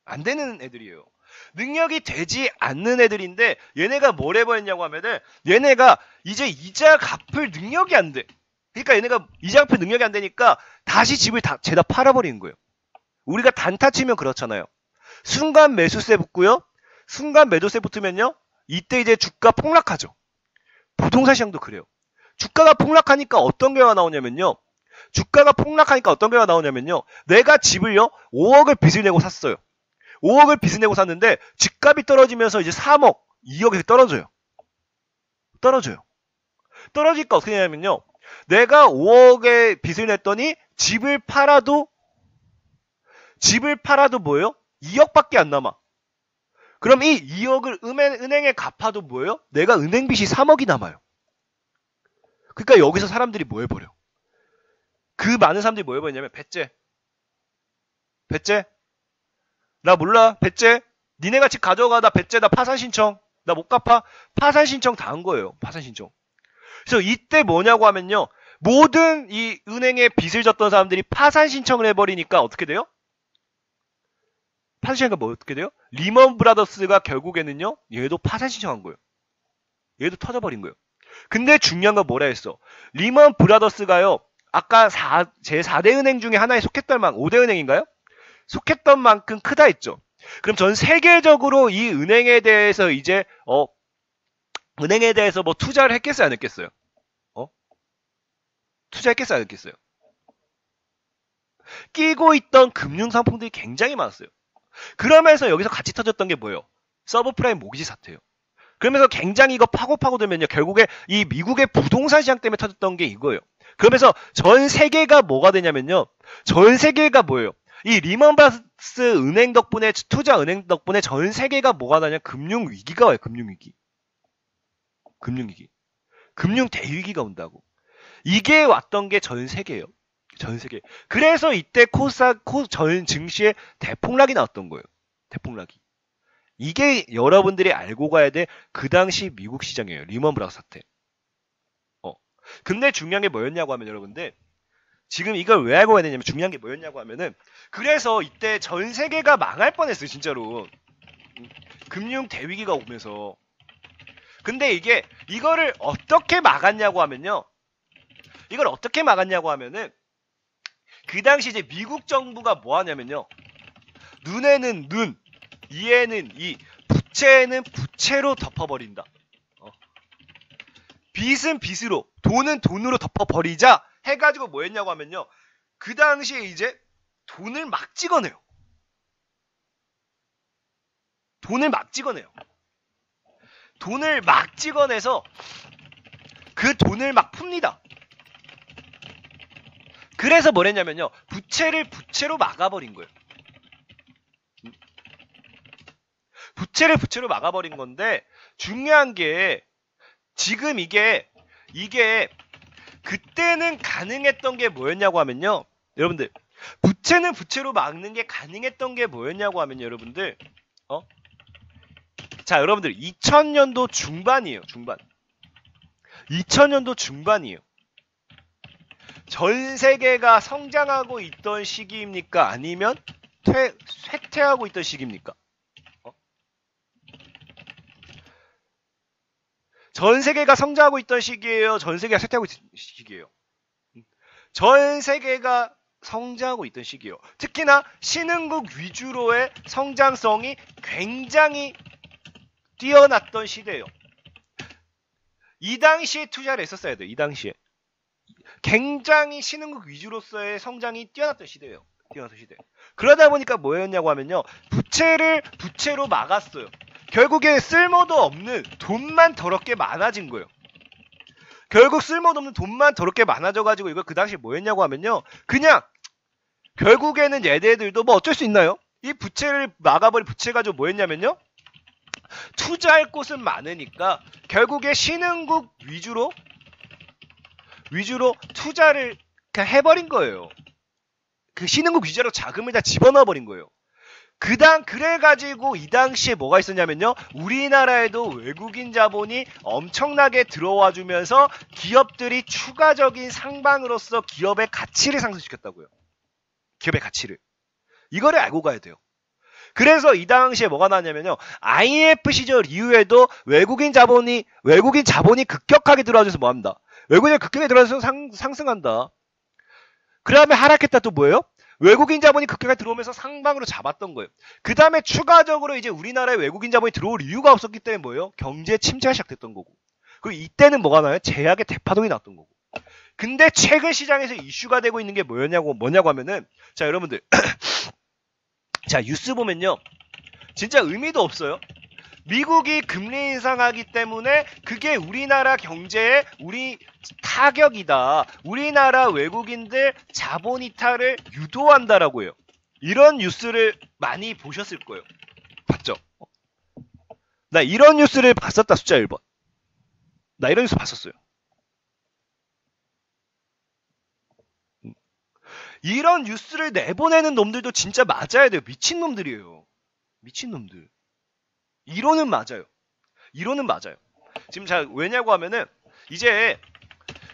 안 되는 애들이에요. 능력이 되지 않는 애들인데 얘네가 뭘 해버렸냐고 하면은 얘네가 이제 이자 갚을 능력이 안 돼. 그러니까 얘네가 이자 갚을 능력이 안 되니까 다시 집을 다 죄다 팔아버리는 거예요. 우리가 단타 치면 그렇잖아요. 순간 매수세 붙고요. 순간 매도세 붙으면요. 이때 이제 주가 폭락하죠. 부동산 시장도 그래요. 주가가 폭락하니까 어떤 결과가 나오냐면요. 내가 집을요. 5억을 빚을 내고 샀어요. 5억을 빚을 내고 샀는데 집값이 떨어지면서 이제 3억, 2억이 떨어져요. 떨어지니까 어떻게 되냐면요. 내가 5억의 빚을 냈더니 집을 팔아도 뭐예요? 2억밖에 안 남아. 그럼 이 2억을 은행에 갚아도 뭐예요? 내가 은행 빚이 3억이 남아요. 그러니까 여기서 사람들이 뭐 해버려? 그 많은 사람들이 뭐 해버리냐면 배째 나 몰라 배째 니네가 집 가져가 나 배째 나 파산 신청 나 못 갚아 파산 신청 다 한 거예요. 파산 신청. 그래서 이때 뭐냐고 하면요. 모든 이 은행에 빚을 졌던 사람들이 파산 신청을 해버리니까 어떻게 돼요? 파산 신청이 뭐 어떻게 돼요? 리먼 브라더스가 결국에는요. 얘도 파산 신청한 거예요. 얘도 터져버린 거예요. 근데 중요한 건 뭐라 했어? 리먼 브라더스가요. 아까 제4대 은행 중에 하나에 속했던 만큼 5대 은행인가요? 속했던 만큼 크다 했죠. 그럼 전 세계적으로 이 은행에 대해서 이제 은행에 대해서 뭐 투자를 했겠어요? 안 했겠어요? 투자했겠어요? 안 했겠어요? 끼고 있던 금융상품들이 굉장히 많았어요. 그러면서 여기서 같이 터졌던 게 뭐예요? 서브프라임 모기지 사태예요. 그러면서 굉장히 이거 파고 들면요. 결국에 이 미국의 부동산 시장 때문에 터졌던 게 이거예요. 그러면서 전 세계가 뭐가 되냐면요. 전 세계가 뭐예요? 이 리먼브라더스 은행 덕분에 투자 은행 덕분에 전 세계가 뭐가 나냐? 금융 위기가 와요. 금융 위기. 금융 대위기가 온다고. 이게 왔던 게 전 세계예요. 전 세계. 그래서 이때 전 증시에 대폭락이 나왔던 거예요. 대폭락이. 이게 여러분들이 알고 가야 돼. 그 당시 미국 시장이에요. 리먼 브라더스 사태. 근데 중요한 게 뭐였냐고 하면 여러분들 지금 이걸 왜 알고 가야 되냐면 중요한 게 뭐였냐고 하면은 그래서 이때 전 세계가 망할 뻔했어요. 진짜로. 금융 대위기가 오면서. 근데 이거를 어떻게 막았냐고 하면요. 그 당시 이제 미국 정부가 뭐 하냐면요. 눈에는 눈, 이에는 이, 부채는 부채로 덮어버린다. 빚은 빚으로, 돈은 돈으로 덮어버리자 해가지고 뭐 했냐고 하면요. 그 당시에 이제 돈을 막 찍어내요. 돈을 막 찍어내서 그 돈을 막 풉니다. 그래서 뭘 했냐면요. 부채를 부채로 막아버린 거예요. 부채를 부채로 막아버린 건데 중요한 게 지금 이게 그때는 가능했던 게 뭐였냐고 하면요. 여러분들 부채는 부채로 막는 게 가능했던 게 뭐였냐고 하면요. 여러분들 자 여러분들 2000년도 중반이에요. 2000년도 중반이에요. 전 세계가 성장하고 있던 시기입니까? 아니면 쇠퇴하고 있던 시기입니까? 전 세계가 성장하고 있던 시기예요? 전 세계가 쇠퇴하고 있던 시기예요? 전 세계가 성장하고 있던 시기예요. 특히나 신흥국 위주로의 성장성이 굉장히 뛰어났던 시대예요. 이 당시에 투자를 했었어야 돼요. 이 당시에. 굉장히 신흥국 위주로서의 성장이 뛰어났던 시대예요. 그러다 보니까 뭐였냐고 하면요. 부채를 부채로 막았어요. 결국에 쓸모도 없는 돈만 더럽게 많아진 거예요. 결국 쓸모도 없는 돈만 더럽게 많아져가지고 이거 그 당시에 뭐였냐고 하면요. 그냥 결국에는 얘네들도 뭐 어쩔 수 있나요? 이 부채를 막아버린 부채 가지고 뭐였냐면요. 투자할 곳은 많으니까 결국에 신흥국 위주로 투자를 그냥 해버린 거예요. 그 신흥국 위주로 자금을 다 집어넣어 버린 거예요. 그래가지고 이 당시에 뭐가 있었냐면요. 우리나라에도 외국인 자본이 엄청나게 들어와 주면서 기업들이 추가적인 상방으로서 기업의 가치를 상승시켰다고요. 기업의 가치를. 이거를 알고 가야 돼요. 그래서 이 당시에 뭐가 나왔냐면요. IMF 시절 이후에도 외국인 자본이 급격하게 들어와줘서 뭐합니다. 외국인이 급격하게 들어와서 상승한다. 그 다음에 하락했다 또 뭐예요? 외국인 자본이 급격하게 들어오면서 상방으로 잡았던 거예요. 그 다음에 추가적으로 이제 우리나라에 외국인 자본이 들어올 이유가 없었기 때문에 뭐예요? 경제 침체가 시작됐던 거고. 그리고 이때는 뭐가 나요? 제약의 대파동이 났던 거고. 근데 최근 시장에서 이슈가 되고 있는 게 뭐냐고 하면은, 자, 여러분들. 자, 뉴스 보면요. 진짜 의미도 없어요. 미국이 금리 인상하기 때문에 그게 우리나라 경제에 우리 타격이다. 우리나라 외국인들 자본 이탈을 유도한다라고 해요. 이런 뉴스를 많이 보셨을 거예요. 봤죠? 나 이런 뉴스를 봤었다. 숫자 1번. 나 이런 뉴스 봤었어요. 이런 뉴스를 내보내는 놈들도 진짜 맞아야 돼요. 미친놈들이에요. 미친놈들. 이론은 맞아요. 이론은 맞아요. 지금 자, 왜냐고 하면은 이제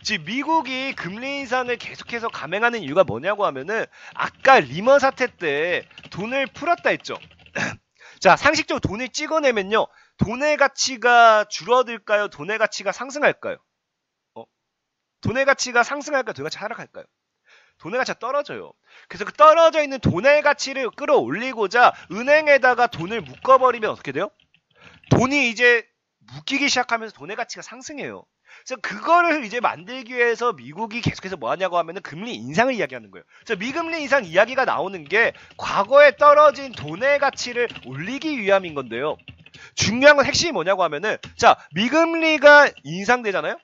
지금 미국이 금리 인상을 계속해서 감행하는 이유가 뭐냐고 하면은 아까 리먼 사태 때 돈을 풀었다 했죠. 자, 상식적으로 돈을 찍어내면요. 돈의 가치가 줄어들까요? 돈의 가치가 상승할까요? 돈의 가치가 상승할까요? 돈의 가치가 하락할까요? 돈의 가치가 떨어져요. 그래서 그 떨어져 있는 돈의 가치를 끌어올리고자 은행에다가 돈을 묶어버리면 어떻게 돼요? 돈이 이제 묶이기 시작하면서 돈의 가치가 상승해요. 그래서 그거를 이제 만들기 위해서 미국이 계속해서 뭐 하냐고 하면은 금리 인상을 이야기하는 거예요. 그래서 미금리 인상 이야기가 나오는 게 과거에 떨어진 돈의 가치를 올리기 위함인 건데요. 중요한 건 핵심이 뭐냐고 하면은, 자, 미금리가 인상되잖아요?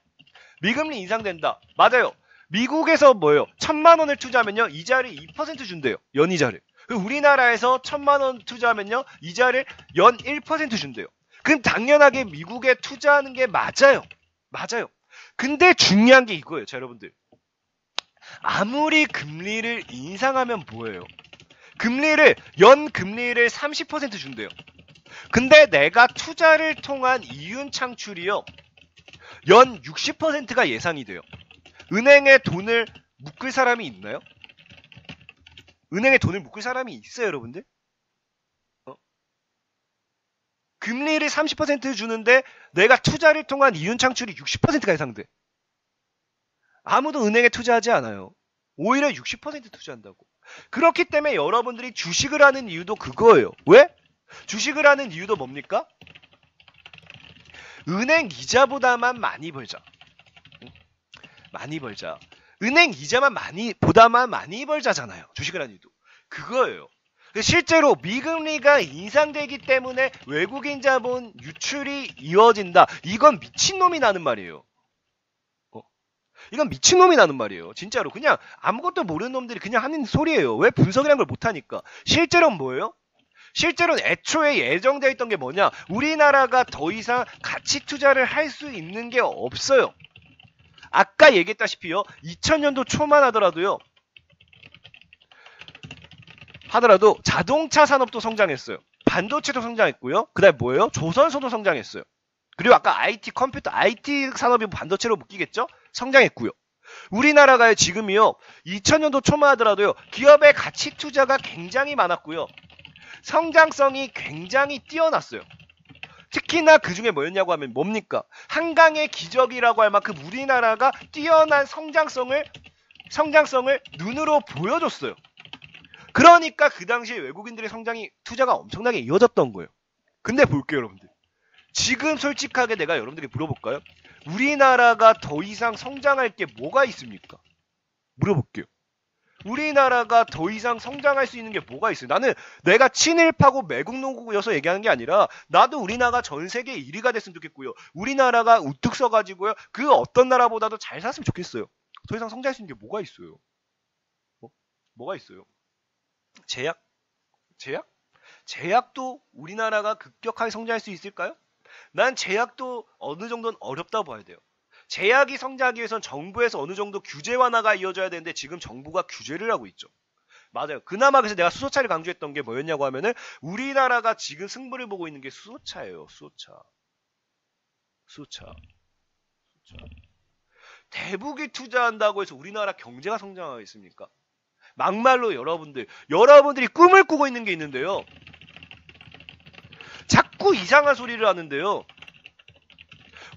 미금리 인상된다. 맞아요. 미국에서 뭐예요? 1,000만 원을 투자하면요, 이자를 2% 준대요. 연이자를. 우리나라에서 1,000만 원 투자하면요, 이자를 연 1% 준대요. 그럼 당연하게 미국에 투자하는 게 맞아요. 맞아요. 근데 중요한 게 이거예요. 자, 여러분들. 아무리 금리를 인상하면 뭐예요? 연 금리를 30% 준대요. 근데 내가 투자를 통한 이윤 창출이요, 연 60%가 예상이 돼요. 은행에 돈을 묶을 사람이 있나요? 은행에 돈을 묶을 사람이 있어요, 여러분들? 금리를 30% 주는데 내가 투자를 통한 이윤 창출이 60%가 예상돼. 아무도 은행에 투자하지 않아요. 오히려 60% 투자한다고. 그렇기 때문에 여러분들이 주식을 하는 이유도 그거예요. 왜? 주식을 하는 이유도 뭡니까? 은행 이자보다만 많이 벌자. 많이 벌자. 은행 이자만 보다만 많이 벌자잖아요. 주식을 하는 이유도. 그거예요. 실제로 미금리가 인상되기 때문에 외국인 자본 유출이 이어진다. 이건 미친놈이 나는 말이에요. 이건 미친놈이 나는 말이에요. 진짜로. 그냥 아무것도 모르는 놈들이 그냥 하는 소리예요. 왜 분석이라는 걸 못하니까. 실제로는 뭐예요? 실제로는 애초에 예정되어 있던 게 뭐냐? 우리나라가 더 이상 가치 투자를 할 수 있는 게 없어요. 아까 얘기했다시피요. 2000년도 초만 하더라도 자동차 산업도 성장했어요. 반도체도 성장했고요. 그 다음에 뭐예요? 조선소도 성장했어요. 그리고 아까 IT 산업이 반도체로 묶이겠죠? 성장했고요. 우리나라가 지금이요. 2000년도 초만 하더라도요. 기업의 가치 투자가 굉장히 많았고요. 성장성이 굉장히 뛰어났어요. 특히나 그 중에 뭐였냐고 하면 뭡니까? 한강의 기적이라고 할 만큼 우리나라가 뛰어난 성장성을 눈으로 보여줬어요. 그러니까 그 당시에 외국인들의 투자가 엄청나게 이어졌던 거예요. 근데 볼게요, 여러분들. 지금 솔직하게 내가 여러분들에게 물어볼까요? 우리나라가 더 이상 성장할 게 뭐가 있습니까? 물어볼게요. 우리나라가 더 이상 성장할 수 있는 게 뭐가 있어요? 나는 내가 친일파고 매국노고여서 얘기하는 게 아니라 나도 우리나라가 전 세계 1위가 됐으면 좋겠고요. 우리나라가 우뚝 서가지고요. 그 어떤 나라보다도 잘 살았으면 좋겠어요. 더 이상 성장할 수 있는 게 뭐가 있어요? 뭐가 있어요? 제약? 제약도 우리나라가 급격하게 성장할 수 있을까요? 난 제약도 어느 정도는 어렵다고 봐야 돼요. 제약이 성장하기 위해선 정부에서 어느 정도 규제 완화가 이어져야 되는데 지금 정부가 규제를 하고 있죠. 맞아요. 그나마 그래서 내가 수소차를 강조했던 게 뭐였냐고 하면은 우리나라가 지금 승부를 보고 있는 게 수소차예요. 수소차. 대북이 투자한다고 해서 우리나라 경제가 성장하겠습니까? 막말로 여러분들이 꿈을 꾸고 있는 게 있는데요. 자꾸 이상한 소리를 하는데요.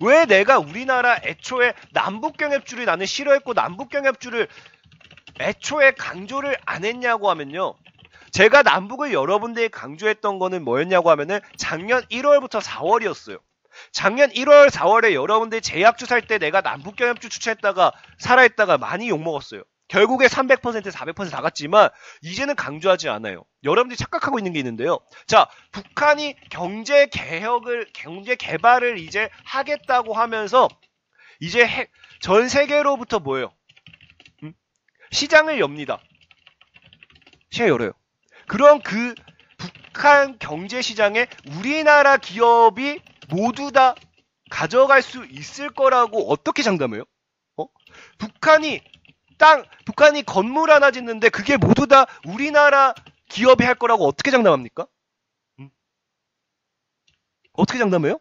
왜 내가 우리나라 애초에 남북경협주를 나는 싫어했고 남북경협주를 애초에 강조를 안 했냐고 하면요. 제가 남북을 여러분들이 강조했던 거는 뭐였냐고 하면은 작년 1월부터 4월이었어요. 작년 1월, 4월에 여러분들이 제약주 살 때 내가 남북경협주 추천했다가 살아있다가 많이 욕먹었어요. 결국에 300%, 400%다 갔지만 이제는 강조하지 않아요. 여러분들이 착각하고 있는 게 있는데요. 자, 북한이 경제 개발을 이제 하겠다고 하면서 이제 전 세계로부터 뭐예요? 시장을 엽니다. 시장 열어요. 그럼 그 북한 경제 시장에 우리나라 기업이 모두 다 가져갈 수 있을 거라고 어떻게 장담해요? 북한이 건물 하나 짓는데 그게 모두 다 우리나라 기업이 할 거라고 어떻게 장담합니까? 어떻게 장담해요?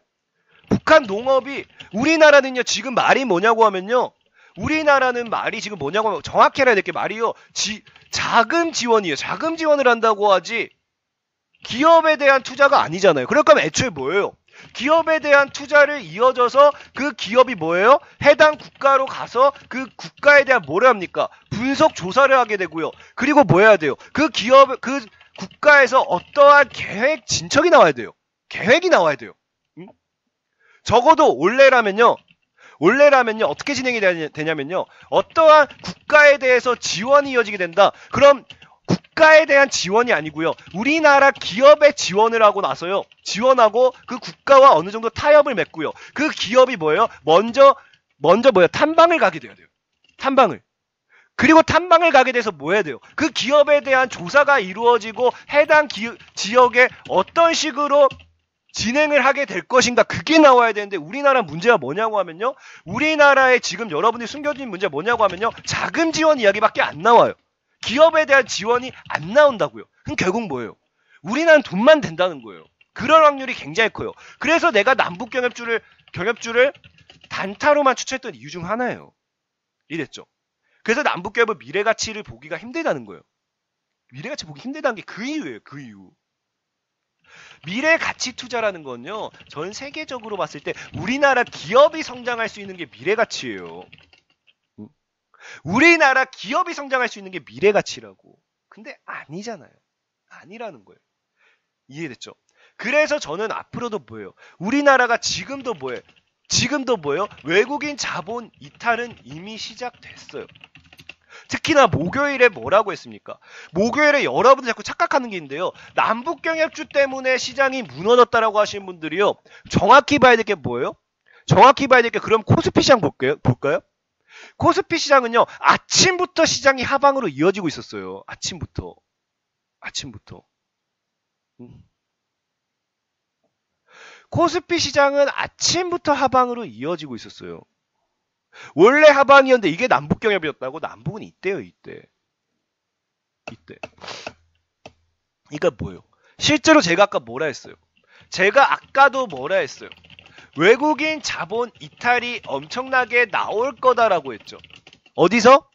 북한 농업이 우리나라는요 지금 말이 뭐냐고 하면요 우리나라는 말이 지금 뭐냐고 하면 정확히 알아야 될 게 말이요 자금 지원이에요. 자금 지원을 한다고 하지 기업에 대한 투자가 아니잖아요. 그럴 거면 애초에 뭐예요? 기업에 대한 투자를 이어져서 그 기업이 뭐예요? 해당 국가로 가서 그 국가에 대한 뭐를 합니까? 분석 조사를 하게 되고요. 그리고 뭐 해야 돼요? 그 국가에서 어떠한 계획 진척이 나와야 돼요. 계획이 나와야 돼요. 적어도 원래라면요 어떻게 진행이 되냐면요 어떠한 국가에 대해서 지원이 이어지게 된다. 그럼 국가에 대한 지원이 아니고요 우리나라 기업에 지원을 하고 나서요 지원하고 그 국가와 어느 정도 타협을 맺고요 그 기업이 뭐예요? 먼저 뭐예요? 탐방을 가게 돼야 돼요. 탐방을. 그리고 탐방을 가게 돼서 뭐 해야 돼요? 그 기업에 대한 조사가 이루어지고 해당 지역에 어떤 식으로 진행을 하게 될 것인가 그게 나와야 되는데 우리나라 문제가 뭐냐고 하면요 우리나라에 지금 여러분들이 숨겨진 문제가 뭐냐고 하면요 자금 지원 이야기밖에 안 나와요. 기업에 대한 지원이 안 나온다고요. 그럼 결국 뭐예요? 우리나라는 돈만 된다는 거예요. 그럴 확률이 굉장히 커요. 그래서 내가 남북 경협주를 단타로만 추천했던 이유 중 하나예요. 이랬죠. 그래서 남북 경협의 미래 가치를 보기가 힘들다는 거예요. 미래 가치 보기 힘들다는 게 그 이유예요. 그 이유. 미래 가치 투자라는 건요. 전 세계적으로 봤을 때 우리나라 기업이 성장할 수 있는 게 미래 가치예요. 우리나라 기업이 성장할 수 있는 게 미래 가치라고. 근데 아니잖아요. 아니라는 거예요. 이해됐죠? 그래서 저는 앞으로도 뭐예요? 우리나라가 지금도 뭐예요? 외국인 자본 이탈은 이미 시작됐어요. 특히나 목요일에 뭐라고 했습니까? 목요일에 여러분들 자꾸 착각하는 게 있는데요. 남북경협주 때문에 시장이 무너졌다라고 하시는 분들이요. 정확히 봐야 될 게 뭐예요? 정확히 봐야 될 게 그럼 코스피 시장 볼까요? 코스피 시장은요. 아침부터 시장이 하방으로 이어지고 있었어요. 아침부터. 코스피 시장은 아침부터 하방으로 이어지고 있었어요. 원래 하방이었는데 이게 남북경협이었다고? 남북은 이때요. 이때. 그러니까 뭐예요? 실제로 제가 아까 뭐라 했어요? 외국인 자본 이탈이 엄청나게 나올 거다라고 했죠. 어디서?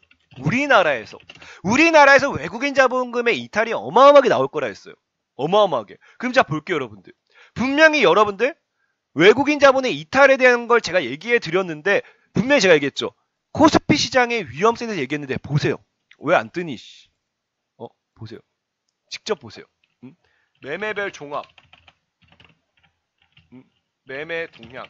우리나라에서 외국인 자본금의 이탈이 어마어마하게 나올 거라 했어요. 어마어마하게. 그럼 자 볼게요, 여러분들. 분명히 여러분들 외국인 자본의 이탈에 대한 걸 제가 얘기해 드렸는데 분명히 제가 얘기했죠. 코스피 시장의 위험성에 대해서 얘기했는데 보세요. 왜 안 뜨니? 보세요. 직접 보세요. 매매별 종합. 매매 동향.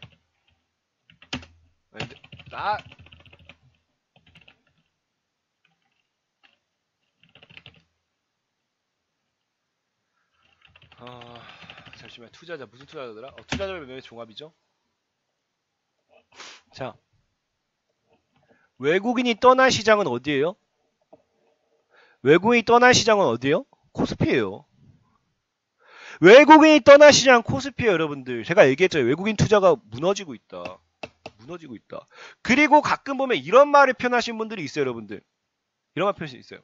잠시만. 투자자 무슨 투자자더라? 투자자별 매매 종합이죠. 자, 외국인이 떠난 시장은 어디예요? 코스피예요. 외국인이 떠난 시장 코스피예요, 여러분들. 제가 얘기했죠. 외국인 투자가 무너지고 있다. 그리고 가끔 보면 이런 말을 표현하신 분들이 있어요, 여러분들. 이런 말 표현이 있어요.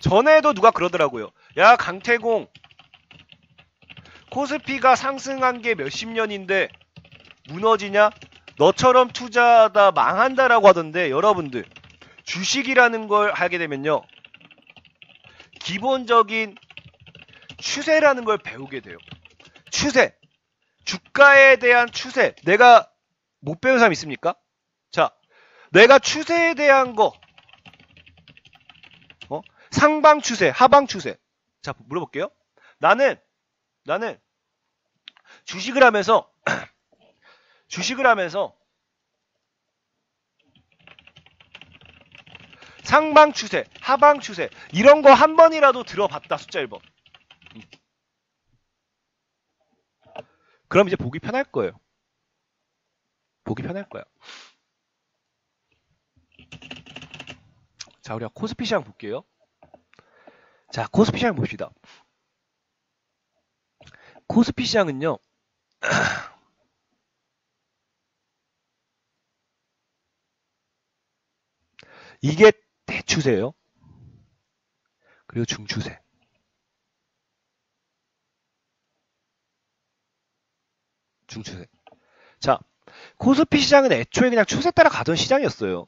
전에도 누가 그러더라고요. 야, 강태공. 코스피가 상승한 게 몇십 년인데 무너지냐? 너처럼 투자하다 망한다라고 하던데 여러분들 주식이라는 걸 하게 되면요. 기본적인 추세라는 걸 배우게 돼요. 추세. 주가에 대한 추세. 내가 못 배운 사람 있습니까? 자, 내가 추세에 대한 거 상방 추세, 하방 추세. 자, 물어볼게요. 나는 주식을 하면서 상방 추세, 하방 추세 이런 거 한 번이라도 들어봤다. 숫자 1번. 그럼 이제 보기 편할 거예요. 보기 편할 거야. 자, 우리가 코스피 시장 볼게요. 자, 코스피 시장 봅시다. 코스피 시장은요. 이게 대추세예요. 그리고 중추세. 중추세. 자, 코스피 시장은 애초에 그냥 추세 따라 가던 시장이었어요.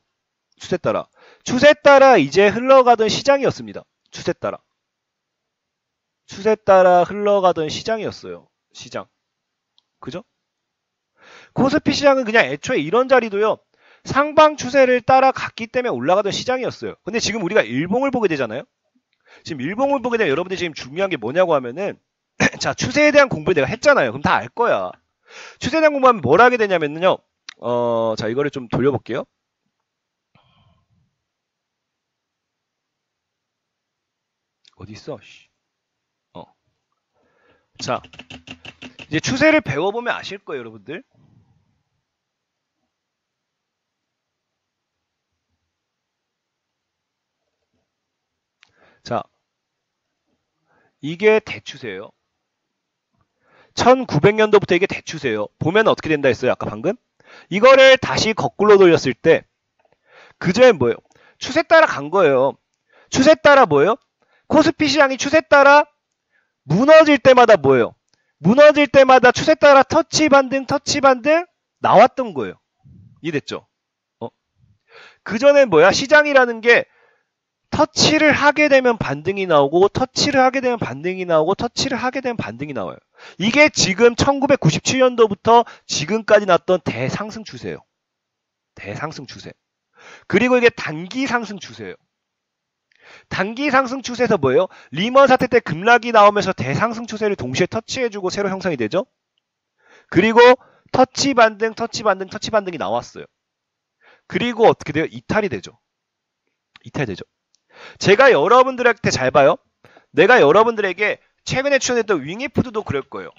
추세 따라 이제 흘러가던 시장이었습니다. 추세 따라 흘러가던 시장이었어요. 시장. 그죠? 코스피 시장은 그냥 애초에 이런 자리도요. 상방 추세를 따라갔기 때문에 올라가던 시장이었어요. 근데 지금 우리가 일봉을 보게 되잖아요. 지금 일봉을 보게 되면 여러분들이 지금 중요한 게 뭐냐고 하면은 자, 추세에 대한 공부를 내가 했잖아요. 그럼 다 알 거야. 추세에 대한 공부하면 뭘 하게 되냐면요. 자, 이거를 좀 돌려볼게요. 어디 있어? 자, 이제 추세를 배워보면 아실 거예요, 여러분들. 자, 이게 대추세예요. 1900년도부터 이게 대추세예요. 보면 어떻게 된다 했어요, 아까 방금? 이거를 다시 거꾸로 돌렸을 때 그전엔 뭐예요? 추세 따라 간 거예요. 추세 따라 뭐예요? 코스피 시장이 추세 따라 무너질 때마다 뭐예요? 무너질 때마다 추세 따라 터치 반등 나왔던 거예요. 이해됐죠? 그전엔 뭐야? 시장이라는 게 터치를 하게 되면 반등이 나오고 터치를 하게 되면 반등이 나오고 터치를 하게 되면 반등이 나와요. 이게 지금 1997년도부터 지금까지 났던 대상승 추세예요. 대상승 추세. 그리고 이게 단기 상승 추세예요. 단기 상승 추세에서 뭐예요? 리먼 사태 때 급락이 나오면서 대상승 추세를 동시에 터치해주고 새로 형성이 되죠. 그리고 터치 반등이 나왔어요. 그리고 어떻게 돼요? 이탈이 되죠. 제가 여러분들한테 잘 봐요. 내가 여러분들에게 최근에 추천했던 윙이푸드도 그럴 거예요.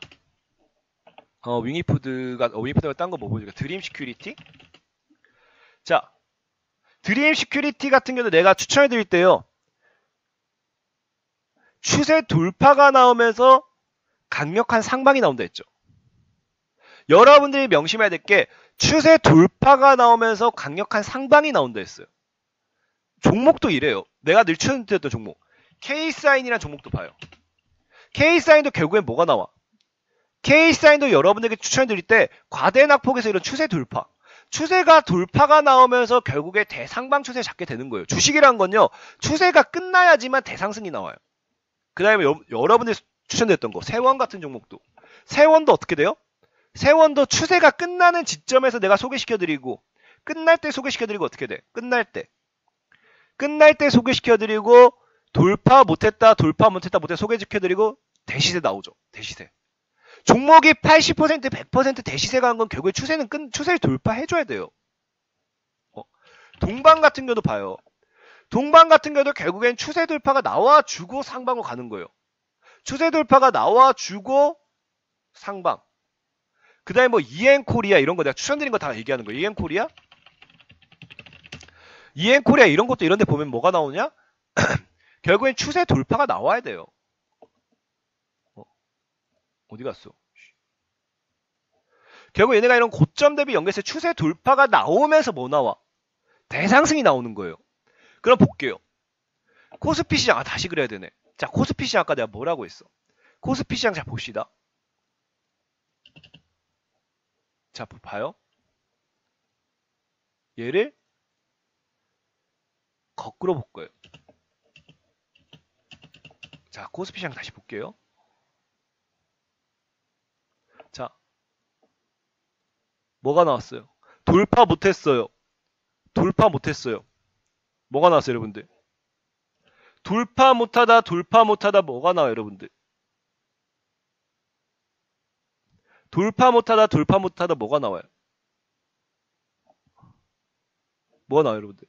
윙이푸드가 딴 거 뭐 보니까 드림 시큐리티? 자, 드림 시큐리티 같은 경우도 내가 추천해 드릴 때요. 추세 돌파가 나오면서 강력한 상방이 나온다 했죠. 여러분들이 명심해야 될 게 추세 돌파가 나오면서 강력한 상방이 나온다 했어요. 종목도 이래요. 내가 늘 추천드렸던 종목. K사인이라는 종목도 봐요. K사인도 결국엔 뭐가 나와? K사인도 여러분에게 추천드릴 때 과대낙폭에서 이런 추세 돌파. 추세가 돌파가 나오면서 결국에 대상방 추세 잡게 되는 거예요. 주식이란 건요. 추세가 끝나야지만 대상승이 나와요. 그 다음에 여러분들이 추천드렸던 거. 세원 같은 종목도. 세원도 어떻게 돼요? 세원도 추세가 끝나는 지점에서 내가 소개시켜드리고 끝날 때 소개시켜드리고 어떻게 돼? 끝날 때 소개시켜드리고 돌파 못했다 소개시켜드리고 대시세 나오죠. 대시세. 종목이 80% 100% 대시세가 한 건 결국에 추세를 돌파해줘야 돼요. 동방 같은 경우도 봐요. 동방 같은 경우도 결국엔 추세 돌파가 나와주고 상방으로 가는 거예요. 추세 돌파가 나와주고 상방. 그 다음에 뭐 이엔코리아 이런 거 내가 추천드린 거 다 얘기하는 거예요. 이엔코리아 이런 것도 이런 데 보면 뭐가 나오냐? 결국엔 추세 돌파가 나와야 돼요. 어디 갔어? 결국 얘네가 이런 고점 대비 연결세 추세 돌파가 나오면서 뭐 나와? 대상승이 나오는 거예요. 그럼 볼게요. 코스피 시장, 다시 그래야 되네. 자, 코스피 시장 아까 내가 뭐라고 했어? 코스피 시장 잘 봅시다. 자, 봐요. 얘를 거꾸로 볼 거예요. 자, 코스피 시장 다시 볼게요. 자, 뭐가 나왔어요? 돌파 못했어요. 뭐가 나왔어요, 여러분들? 돌파 못하다 뭐가 나와요, 여러분들? 돌파 못하다 뭐가 나와요? 뭐가 나와요, 여러분들?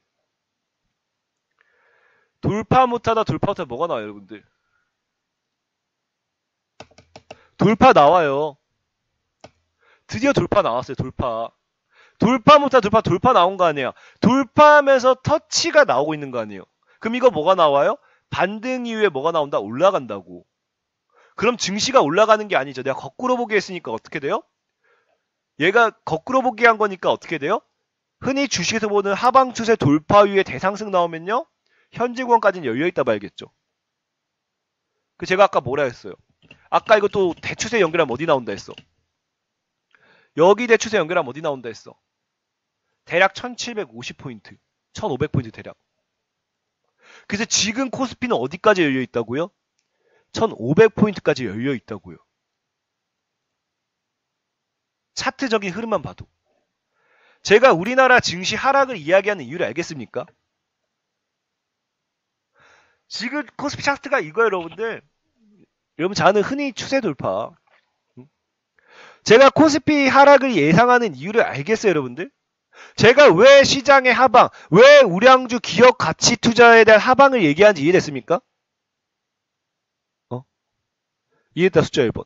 돌파 못하다 뭐가 나와요, 여러분들? 돌파 나와요. 드디어 돌파 나왔어요, 돌파. 돌파 못하다 돌파 나온 거 아니에요. 돌파하면서 터치가 나오고 있는 거 아니에요. 그럼 이거 뭐가 나와요? 반등 이후에 뭐가 나온다? 올라간다고. 그럼 증시가 올라가는 게 아니죠. 내가 거꾸로 보기 했으니까 어떻게 돼요? 얘가 거꾸로 보기 한 거니까 어떻게 돼요? 흔히 주식에서 보는 하방 추세 돌파 위에 대상승 나오면요. 현재 구간까지는 열려있다 봐야겠죠. 그 제가 아까 뭐라 했어요? 아까 이거 또 대추세 연결하면 어디 나온다 했어? 여기 대추세 연결하면 어디 나온다 했어? 대략 1750포인트, 1500포인트 대략. 그래서 지금 코스피는 어디까지 열려있다고요? 1500포인트까지 열려있다고요. 차트적인 흐름만 봐도. 제가 우리나라 증시 하락을 이야기하는 이유를 알겠습니까? 지금 코스피 차트가 이거예요, 여러분들. 여러분, 저는 흔히 추세 돌파. 제가 코스피 하락을 예상하는 이유를 알겠어요, 여러분들? 제가 왜 시장의 하방, 왜 우량주 기업 가치 투자에 대한 하방을 얘기하는지 이해됐습니까? 이해했다, 숫자 1번.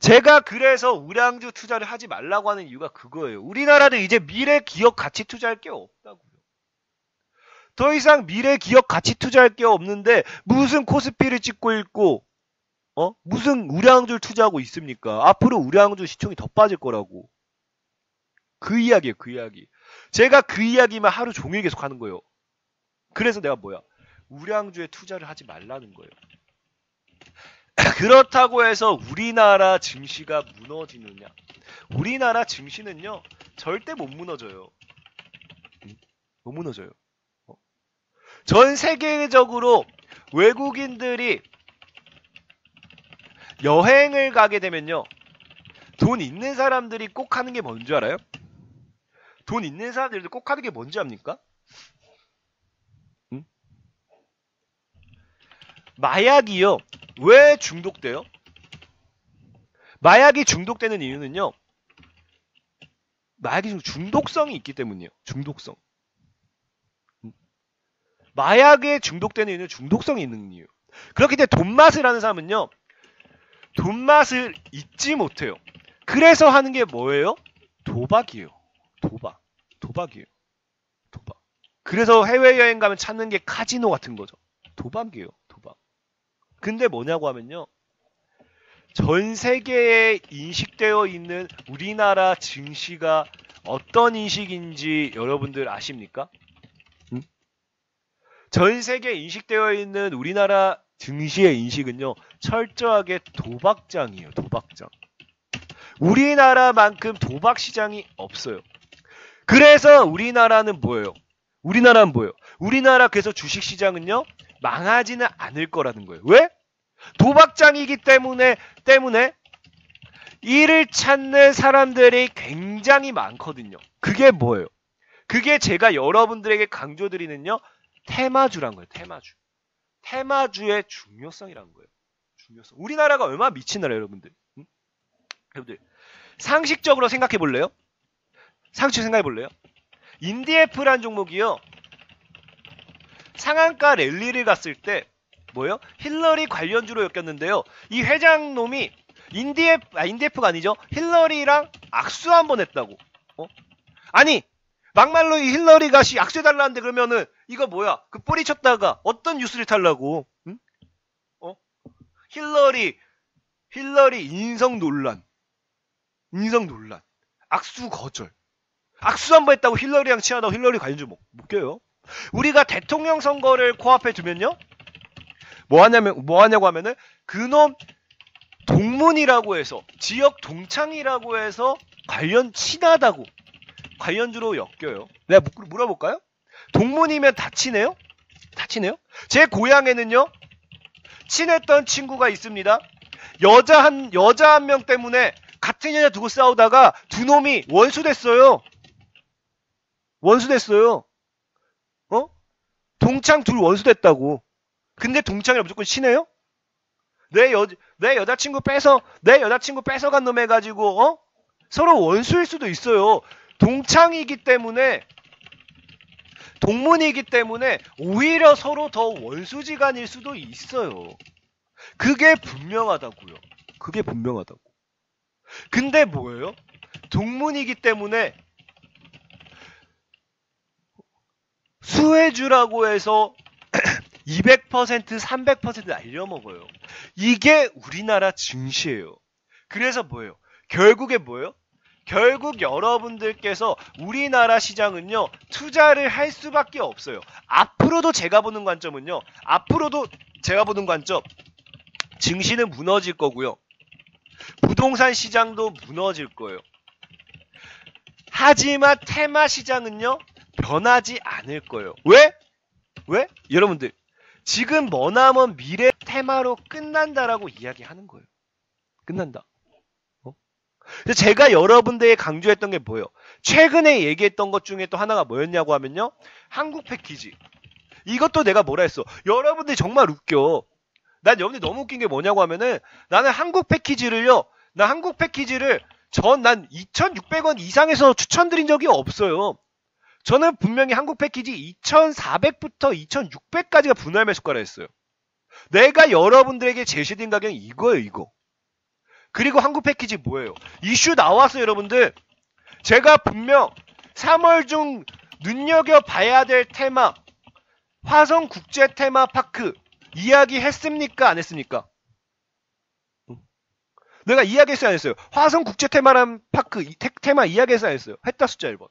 제가 그래서 우량주 투자를 하지 말라고 하는 이유가 그거예요. 우리나라는 이제 미래 기업 가치 투자할 게 없다고요. 더 이상 미래 기업 가치 투자할 게 없는데 무슨 코스피를 찍고 있고 무슨 우량주를 투자하고 있습니까? 앞으로 우량주 시총이 더 빠질 거라고. 그 이야기예요, 그 이야기. 제가 그 이야기만 하루 종일 계속 하는 거예요. 그래서 내가 뭐야? 우량주에 투자를 하지 말라는 거예요. 그렇다고 해서 우리나라 증시가 무너지느냐? 우리나라 증시는요, 절대 못 무너져요. 못 무너져요. 전 세계적으로 외국인들이 여행을 가게 되면요, 돈 있는 사람들이 꼭 하는 게 뭔지 알아요? 돈 있는 사람들도 꼭 하는 게 뭔지 압니까? 마약이요. 왜 중독돼요? 마약이 중독되는 이유는요, 마약이 중독성이 있기 때문이에요. 중독성. 마약에 중독되는 이유는 중독성이 있는 이유. 그렇기 때문에 돈맛을 하는 사람은요, 돈맛을 잊지 못해요. 그래서 하는 게 뭐예요? 도박이에요. 도박이에요. 도박. 그래서 해외여행 가면 찾는 게 카지노 같은 거죠. 도박이에요. 도박. 근데 뭐냐고 하면요, 전 세계에 인식되어 있는 우리나라 증시가 어떤 인식인지 여러분들 아십니까? 전 세계에 인식되어 있는 우리나라 증시의 인식은요, 철저하게 도박장이에요. 도박장. 우리나라만큼 도박 시장이 없어요. 그래서 우리나라는 뭐예요? 우리나라 그래서 주식시장은요, 망하지는 않을 거라는 거예요. 왜? 도박장이기 때문에 이를 찾는 사람들이 굉장히 많거든요. 그게 뭐예요? 그게 제가 여러분들에게 강조드리는요, 테마주란 거예요. 테마주의 중요성이란 거예요. 중요성. 우리나라가 얼마나 미친 나라예요, 여러분들. 여러분들 상식적으로 생각해 볼래요? 인디에프란 종목이요, 상한가 랠리를 갔을 때 뭐예요? 힐러리 관련주로 엮였는데요. 이 회장놈이 인디에프가 아니죠. 힐러리랑 악수 한번 했다고. 아니, 막말로 이 힐러리가 악수해달라는데 그러면은 이거 뭐야? 그 뿌리 쳤다가 어떤 뉴스를 탈라고? 응? 힐러리 인성 논란. 악수 거절. 악수 한번 했다고 힐러리랑 친하다고 힐러리 관련주 못 껴요. 우리가 대통령 선거를 코앞에 두면요, 뭐하냐고 하면은 그놈 동문이라고 해서, 지역 동창이라고 해서 친하다고 관련주로 엮여요. 내가 물어볼까요? 동문이면 다 친해요? 제 고향에는요, 친했던 친구가 있습니다. 여자 한 명 때문에 같은 여자 두고 싸우다가 두 놈이 원수 됐어요. 동창 둘 원수 됐다고. 근데 동창이 무조건 친해요? 내 여자친구 뺏어간 놈 해가지고 서로 원수일 수도 있어요. 동창이기 때문에, 동문이기 때문에 오히려 서로 더 원수지간일 수도 있어요. 그게 분명하다고요. 그게 분명하다고. 근데 뭐예요? 동문이기 때문에 수혜주라고 해서 200%, 300% 날려먹어요. 이게 우리나라 증시예요. 그래서 뭐예요? 결국에 뭐예요? 결국 여러분들께서 우리나라 시장은요, 투자를 할 수밖에 없어요. 앞으로도 제가 보는 관점은요, 증시는 무너질 거고요. 부동산 시장도 무너질 거예요. 하지만 테마 시장은요, 변하지 않을 거예요. 왜? 여러분들, 지금 머나먼 미래 테마로 끝난다라고 이야기하는 거예요. 끝난다. 제가 여러분들에게 강조했던 게 뭐예요? 최근에 얘기했던 것 중에 또 하나가 뭐였냐고 하면요, 한국 패키지. 이것도 내가 뭐라 했어? 여러분들이 정말 웃겨. 난 여러분들 너무 웃긴 게 뭐냐고 하면은, 나는 한국 패키지를 2,600원 이상에서 추천드린 적이 없어요. 저는 분명히 한국 패키지 2,400부터 2,600까지가 분할 매수가라 했어요. 내가 여러분들에게 제시된 가격이 이거예요, 이거. 그리고 한국 패키지 뭐예요? 이슈 나왔어요, 여러분들. 제가 분명 3월 중 눈여겨봐야 될 테마, 화성국제 테마파크 이야기했습니까? 안 했습니까? 내가 이야기했어요, 안 했어요? 화성국제 테마란 파크, 테마 이야기했어요, 안 했어요? 했다 숫자 1번.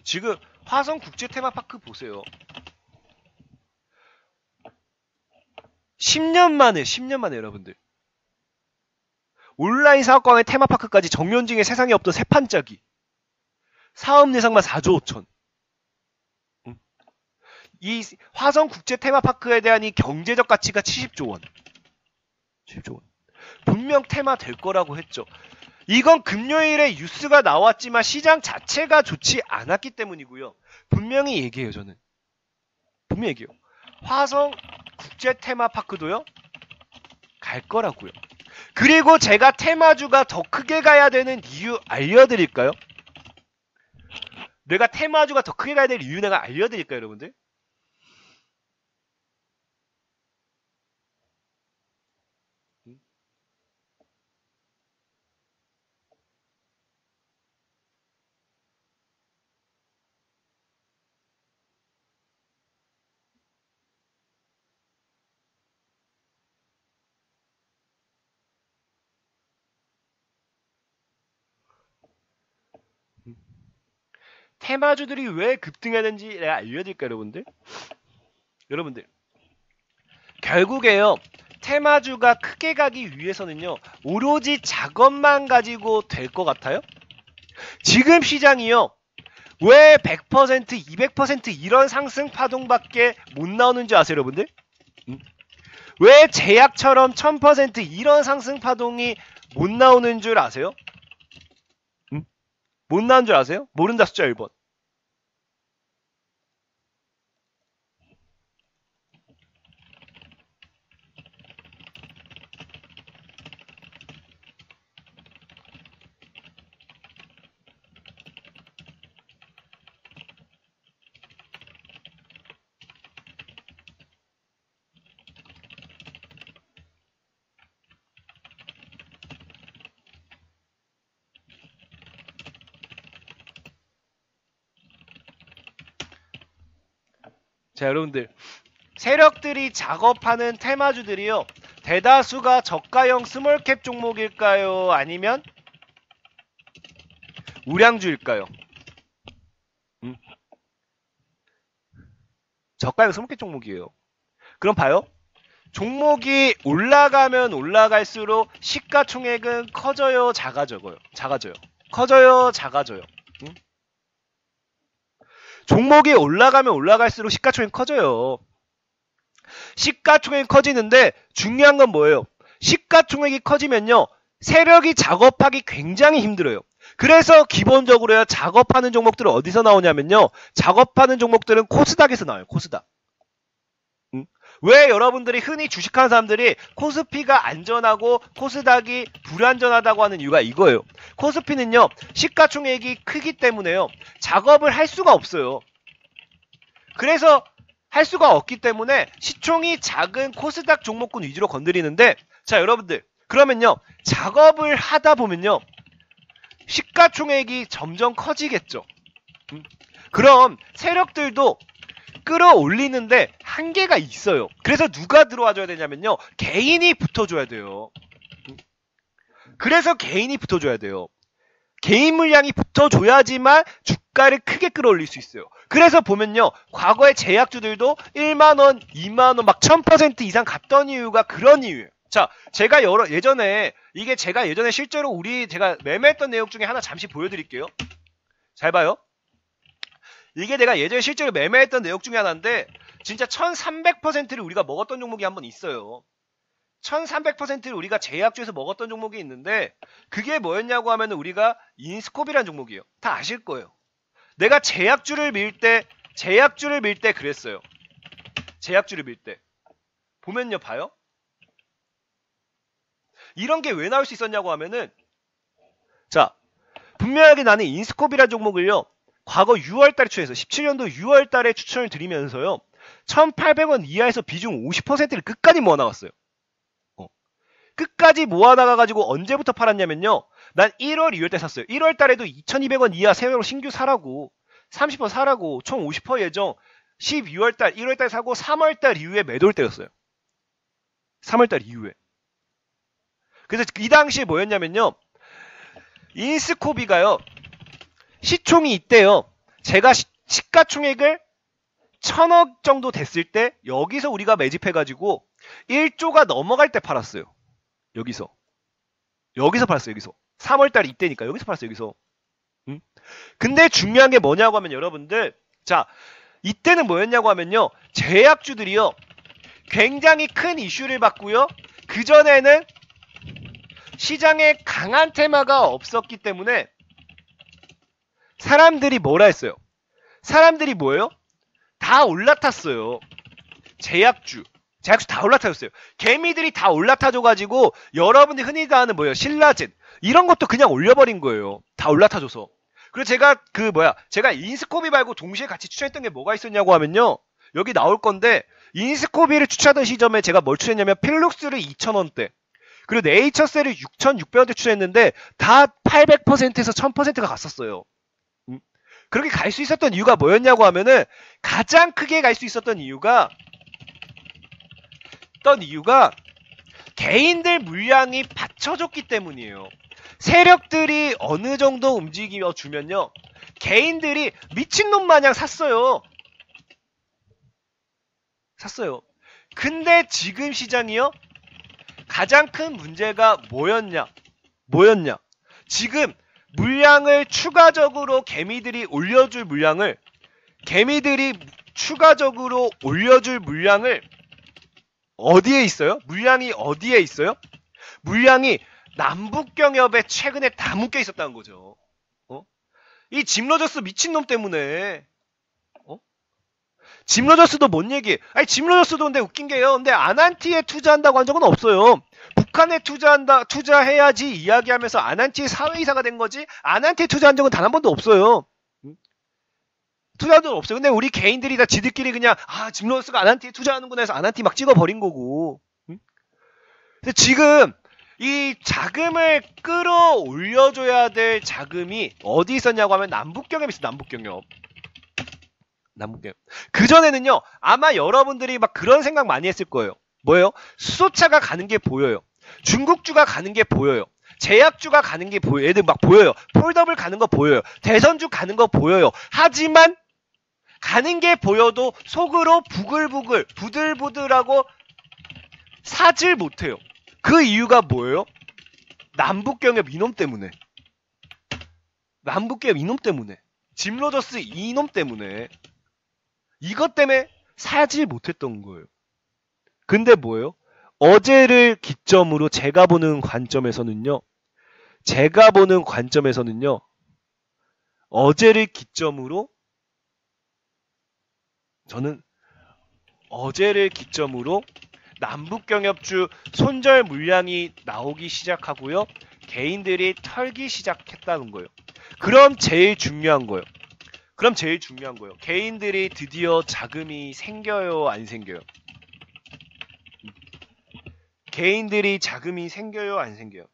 지금 화성국제 테마파크 보세요. 10년 만에 여러분들. 온라인 사업광의 테마파크까지 정년중에 세상에 없던 세 판짜기. 사업 예상만 4조 5천. 이 화성국제 테마파크에 대한 이 경제적 가치가 70조 원. 70조 원. 분명 테마 될 거라고 했죠. 이건 금요일에 뉴스가 나왔지만 시장 자체가 좋지 않았기 때문이고요. 분명히 얘기해요, 저는. 분명히 얘기해요. 화성 국제 테마파크도요, 갈 거라고요. 그리고 제가 테마주가 더 크게 가야 되는 이유 알려드릴까요? 내가 테마주가 더 크게 가야 될 이유 내가 알려드릴까요, 여러분들? 테마주들이 왜 급등해야 되는지 내가 알려드릴까요, 여러분들? 여러분들, 결국에요, 테마주가 크게 가기 위해서는요, 오로지 작업만 가지고 될 것 같아요? 지금 시장이요, 왜 100%, 200% 이런 상승 파동밖에 못 나오는지 아세요, 여러분들? 왜 제약처럼 1000% 이런 상승 파동이 못 나오는 줄 아세요? 못 나온 줄 아세요? 모른다 숫자 1번. 자, 여러분들, 세력들이 작업하는 테마주들이요, 대다수가 저가형 스몰캡 종목일까요? 아니면 우량주일까요? 저가형 스몰캡 종목이에요. 그럼 봐요. 종목이 올라가면 올라갈수록 시가총액은 커져요, 작아져요? 커져요, 작아져요? 종목이 올라가면 올라갈수록 시가총액이 커져요. 시가총액이 커지는데 중요한 건 뭐예요? 시가총액이 커지면요, 세력이 작업하기 굉장히 힘들어요. 그래서 기본적으로요, 작업하는 종목들은 어디서 나오냐면요, 작업하는 종목들은 코스닥에서 나와요. 코스닥. 왜 여러분들이 흔히 주식하는 사람들이 코스피가 안전하고 코스닥이 불안전하다고 하는 이유가 이거예요. 코스피는요, 시가총액이 크기 때문에요, 작업을 할 수가 없어요. 그래서 할 수가 없기 때문에 시총이 작은 코스닥 종목군 위주로 건드리는데, 자 여러분들, 그러면요, 작업을 하다 보면요, 시가총액이 점점 커지겠죠. 그럼 세력들도 끌어올리는데 한계가 있어요. 그래서 누가 들어와줘야 되냐면요, 개인이 붙어줘야 돼요. 그래서 개인이 붙어줘야 돼요. 개인 물량이 붙어줘야지만 주가를 크게 끌어올릴 수 있어요. 그래서 보면요, 과거의 제약주들도 1만원, 2만원 막 1000% 이상 갔던 이유가 그런 이유예요. 자, 제가 예전에 실제로 제가 매매했던 내용 중에 하나 잠시 보여드릴게요. 잘 봐요. 이게 내가 예전에 실제로 매매했던 내용 중에 하나인데, 진짜 1300%를 우리가 먹었던 종목이 한 번 있어요. 1300%를 우리가 제약주에서 먹었던 종목이 있는데, 그게 뭐였냐고 하면 우리가 인스코비라는 종목이에요. 다 아실 거예요. 내가 제약주를 밀 때 그랬어요. 제약주를 밀 때. 보면요, 봐요. 이런 게 왜 나올 수 있었냐고 하면은, 자, 분명하게 나는 인스코비라는 종목을요, 과거 6월달에 추천해서 17년도 6월달에 추천을 드리면서요, 1800원 이하에서 비중 50%를 끝까지 모아나갔어요. 끝까지 모아나가가지고 언제부터 팔았냐면요, 난 1월, 2월달 샀어요. 1월달에도 2200원 이하 세외로 신규 사라고 30% 사라고 총 50% 예정 12월달, 1월달 사고 3월달 이후에 매도를 때렸어요. 3월달 이후에. 그래서 이 당시에 뭐였냐면요, 인스코비가요, 시총이 있대요. 제가 시가총액을 1000억 정도 됐을 때 여기서 우리가 매집해가지고 1조가 넘어갈 때 팔았어요. 여기서 팔았어요. 여기서 3월달에 이때니까 여기서 팔았어요. 여기서. 근데 중요한 게 뭐냐고 하면 여러분들, 자, 이때는 뭐였냐고 하면요, 제약주들이요, 굉장히 큰 이슈를 받고요, 그전에는 시장에 강한 테마가 없었기 때문에 사람들이 뭐라 했어요? 사람들이 뭐예요? 다 올라탔어요. 제약주 다 올라타줬어요. 개미들이 다 올라타줘가지고 여러분들이 흔히 다 아는 뭐예요? 신라젠 이런 것도 그냥 올려버린 거예요. 다 올라타줘서. 그리고 제가 인스코비 말고 동시에 같이 추천했던 게 뭐가 있었냐고 하면요, 여기 나올 건데, 인스코비를 추천하던 시점에 제가 뭘 추천했냐면 필룩스를 2000원대, 그리고 네이처셀을 6600원대 추천했는데 다 800%에서 1000%가 갔었어요. 그렇게 갈 수 있었던 이유가 뭐였냐고 하면은, 가장 크게 갈 수 있었던 이유가 개인들 물량이 받쳐줬기 때문이에요. 세력들이 어느 정도 움직여 주면요, 개인들이 미친놈 마냥 샀어요. 근데 지금 시장이요, 가장 큰 문제가 뭐였냐? 지금 물량을 추가적으로 개미들이 추가적으로 올려줄 물량을 어디에 있어요? 물량이 어디에 있어요? 물량이 남북경협에 최근에 다 묶여 있었다는 거죠. 이 짐로저스 미친놈 때문에. 짐로저스도 뭔 얘기? 아니, 짐로저스도 근데 웃긴 게요, 근데 아난티에 투자한다고 한 적은 없어요. 북한에 투자해야지 이야기하면서 아난티의 사회이사가 된 거지, 아난티에 투자한 적은 단 한 번도 없어요. 투자한 적은 없어요. 근데 우리 개인들이 다 지들끼리 그냥, 짐로저스가 아난티에 투자하는구나 해서 아난티 막 찍어버린 거고. 근데 지금 이 자금을 끌어올려줘야 될 자금이 어디 있었냐고 하면 남북경협이 있어. 남북경협. 그전에는요, 아마 여러분들이 막 그런 생각 많이 했을 거예요. 뭐예요? 수소차가 가는 게 보여요. 중국주가 가는 게 보여요. 제약주가 가는 게 보여요. 애들 막 보여요. 폴더블 가는 거 보여요. 대선주 가는 거 보여요. 하지만 가는 게 보여도 속으로 부글부글 부들부들하고 사질 못해요. 그 이유가 뭐예요? 남북경협 이놈 때문에. 짐로저스 이놈 때문에. 이것 때문에 사질 못했던 거예요. 근데 뭐예요? 어제를 기점으로 제가 보는 관점에서는요, 제가 보는 관점에서는요. 어제를 기점으로 저는 어제를 기점으로 남북경협주 손절 물량이 나오기 시작하고요. 개인들이 털기 시작했다는 거예요. 그럼 제일 중요한 거예요. 개인들이 드디어 자금이 생겨요, 안 생겨요? 개인들이 자금이 생겨요, 안 생겨요?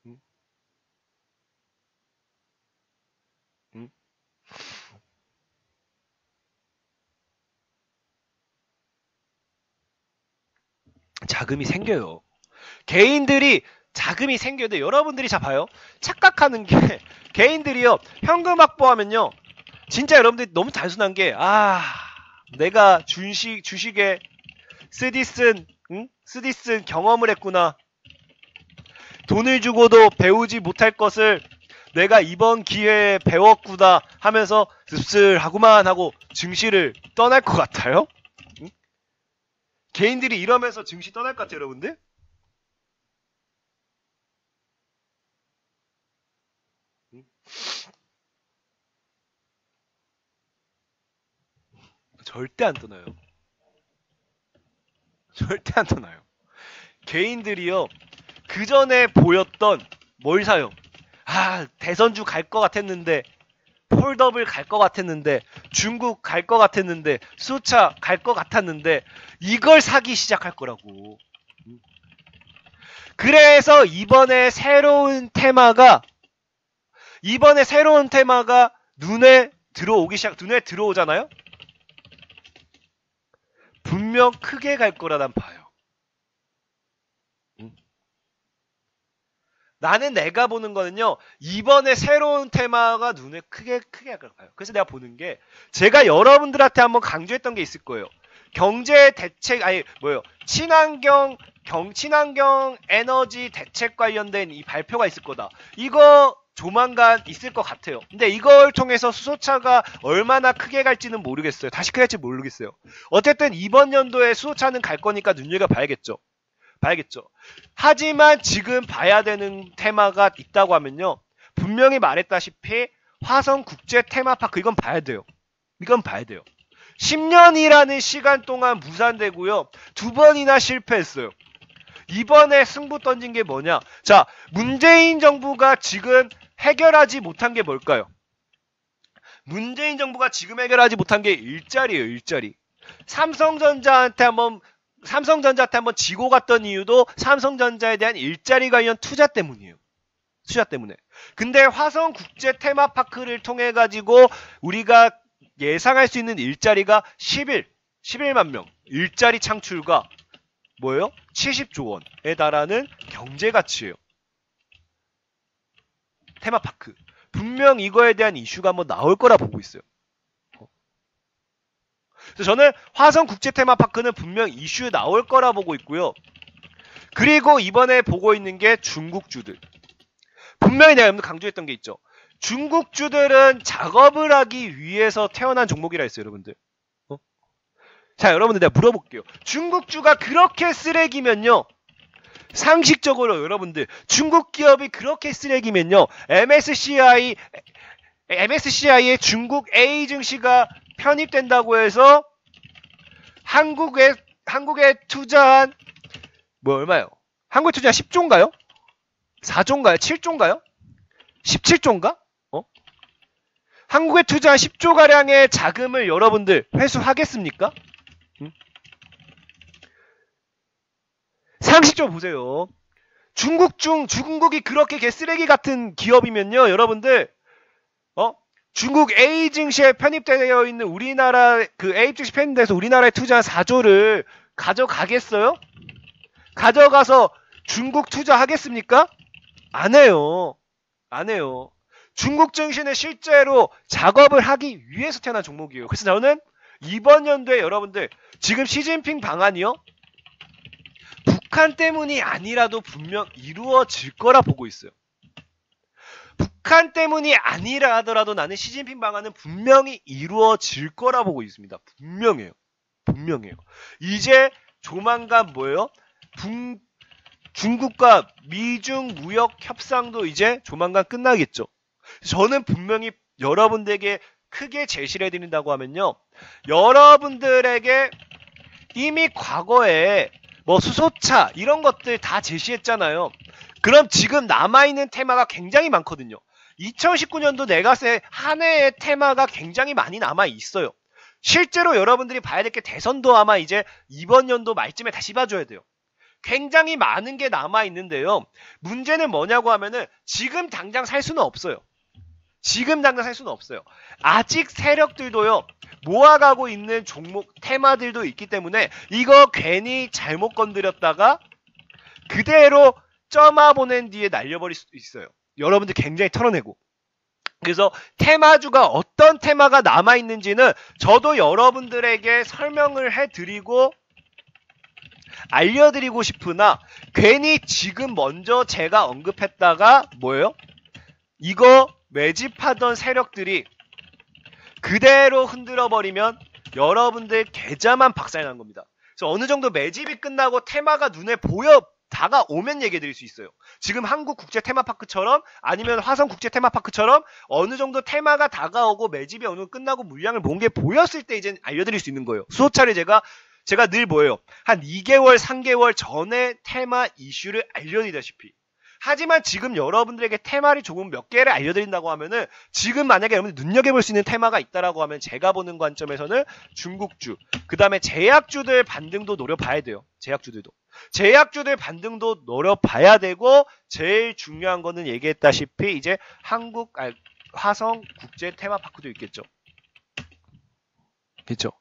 음? 음? 자금이 생겨요. 개인들이 자금이 생겨도 여러분들이 자 봐요. 착각하는 게 개인들이요. 현금 확보하면요. 진짜 여러분들이 너무 단순한 게 내가 주식에 쓰디쓴 경험을 했구나. 돈을 주고도 배우지 못할 것을 내가 이번 기회에 배웠구나 하면서 씁쓸하구만 하고 증시를 떠날 것 같아요? 응? 개인들이 이러면서 증시 떠날 것 같아요, 여러분들? 응? 절대 안 떠나요. 절대 안 떠나요. 개인들이요. 그 전에 보였던 뭘 사요? 대선주 갈 것 같았는데, 폴더블 갈 것 같았는데, 중국 갈 것 같았는데, 수차 갈 것 같았는데, 이걸 사기 시작할 거라고. 그래서 이번에 새로운 테마가 눈에 들어오잖아요? 분명 크게 갈 거라 난 봐요. 나는 내가 보는 거는요, 이번에 새로운 테마가 눈에 크게 갈 거라 봐요. 그래서 내가 보는 게, 제가 여러분들한테 한번 강조했던 게 있을 거예요. 경제 대책, 친환경 에너지 대책 관련된 이 발표가 있을 거다. 이거 조만간 있을 것 같아요. 근데 이걸 통해서 수소차가 얼마나 크게 갈지는 모르겠어요. 다시 크게 갈지 모르겠어요. 어쨌든 이번 연도에 수소차는 갈 거니까 눈여겨봐야겠죠. 하지만 지금 봐야 되는 테마가 있다고 하면요. 분명히 말했다시피 화성 국제 테마파크 이건 봐야 돼요. 10년이라는 시간 동안 무산되고요. 2번이나 실패했어요. 이번에 승부 던진 게 뭐냐? 자, 문재인 정부가 지금 해결하지 못한 게 뭘까요? 문재인 정부가 지금 해결하지 못한 게 일자리예요, 일자리. 삼성전자한테 한번 지고 갔던 이유도 삼성전자에 대한 일자리 관련 투자 때문이에요. 근데 화성 국제 테마파크를 통해 가지고 우리가 예상할 수 있는 일자리가 11만 명. 일자리 창출과 뭐예요? 70조 원에 달하는 경제 가치예요. 테마파크. 분명 이거에 대한 이슈가 한번 나올 거라 보고 있어요. 그래서 저는 화성 국제 테마파크는 분명 이슈 나올 거라 보고 있고요. 그리고 이번에 보고 있는 게 중국주들. 분명히 내가 강조했던 게 있죠. 중국주들은 작업을 하기 위해서 태어난 종목이라 했어요, 여러분들. 자, 여러분들 내가 물어볼게요. 중국주가 그렇게 쓰레기면요. 상식적으로 여러분들 중국 기업이 그렇게 쓰레기면요. MSCI에 중국 A 증시가 편입된다고 해서 한국에 투자한 얼마요? 한국에 투자한 10조인가요? 4조인가요? 7조인가요? 17조인가? 한국에 투자한 10조가량의 자금을 여러분들 회수하겠습니까? 상식적으로 보세요. 중국이 그렇게 개쓰레기 같은 기업이면요, 여러분들, 중국 A 증시에 편입되어 있는 우리나라, A 증시 편입돼서 우리나라에 투자한 4조를 가져가겠어요? 가져가서 중국 투자하겠습니까? 안 해요. 중국 증시는 실제로 작업을 하기 위해서 태어난 종목이에요. 그래서 저는 이번 연도에 여러분들, 지금 시진핑 방안이요? 북한 때문이 아니라도 분명 이루어질 거라 보고 있어요. 북한 때문이 아니라 하더라도 나는 시진핑 방안은 분명히 이루어질 거라 보고 있습니다. 분명해요. 이제 조만간 뭐예요? 중국과 미중 무역 협상도 이제 조만간 끝나겠죠. 저는 분명히 여러분들에게 크게 제시를 해드린다고 하면요. 여러분들에게 이미 과거에 뭐 수소차 이런 것들 다 제시했잖아요. 그럼 지금 남아있는 테마가 굉장히 많거든요. 2019년도 내가세 한 해의 테마가 굉장히 많이 남아있어요. 실제로 여러분들이 봐야 될 게 대선도 아마 이제 이번 연도 말쯤에 다시 봐줘야 돼요. 굉장히 많은 게 남아있는데요. 문제는 뭐냐고 하면은 지금 당장 살 수는 없어요. 지금 당장 살 수는 없어요. 아직 세력들도요. 모아가고 있는 종목 테마들도 있기 때문에 이거 괜히 잘못 건드렸다가 그대로 점화 보낸 뒤에 날려버릴 수도 있어요. 여러분들 굉장히 털어내고. 그래서 테마주가 어떤 테마가 남아있는지는 저도 여러분들에게 설명을 해드리고 알려드리고 싶으나 괜히 지금 먼저 제가 언급했다가 뭐예요? 이거 매집하던 세력들이 그대로 흔들어버리면 여러분들 계좌만 박살난 겁니다. 그래서 어느 정도 매집이 끝나고 테마가 눈에 보여 다가오면 얘기해 드릴 수 있어요. 지금 한국국제테마파크처럼 아니면 화성국제테마파크처럼 어느 정도 테마가 다가오고 매집이 어느 정도 끝나고 물량을 모은 게 보였을 때 이제 알려드릴 수 있는 거예요. 수호차를 제가 늘 뭐예요? 한 2개월, 3개월 전에 테마 이슈를 알려드리다시피. 하지만 지금 여러분들에게 테마를 조금 몇 개를 알려드린다고 하면은 지금 만약에 여러분들 눈여겨볼 수 있는 테마가 있다라고 하면 제가 보는 관점에서는 중국주, 그 다음에 제약주들 반등도 노려봐야 돼요. 제약주들 반등도 노려봐야 되고 제일 중요한 거는 얘기했다시피 이제 화성 국제 테마파크도 있겠죠. 그렇죠.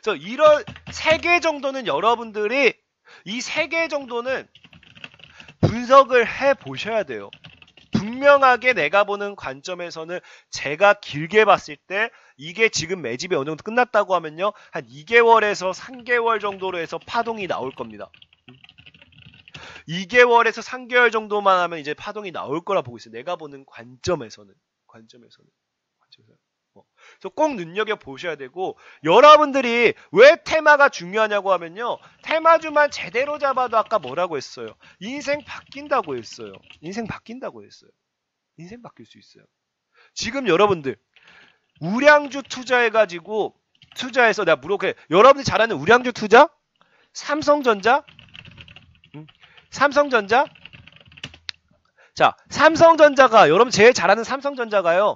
그래서 이런 3개 정도는 여러분들이 이 3개 정도는 분석을 해 보셔야 돼요. 분명하게 내가 보는 관점에서는 제가 길게 봤을 때 이게 지금 매집이 어느 정도 끝났다고 하면요. 한 2개월에서 3개월 정도로 해서 파동이 나올 겁니다. 2개월에서 3개월 정도만 하면 이제 파동이 나올 거라 보고 있어요. 내가 보는 관점에서는. 그래서 꼭 눈여겨보셔야 되고 여러분들이 왜 테마가 중요하냐고 하면요. 테마주만 제대로 잡아도 아까 뭐라고 했어요? 인생 바뀐다고 했어요. 인생 바뀔 수 있어요. 지금 여러분들 우량주 투자해서 내가 물어볼게. 여러분들이 잘 아는 우량주 투자? 삼성전자? 자, 삼성전자가 여러분 제일 잘 아는 삼성전자가요.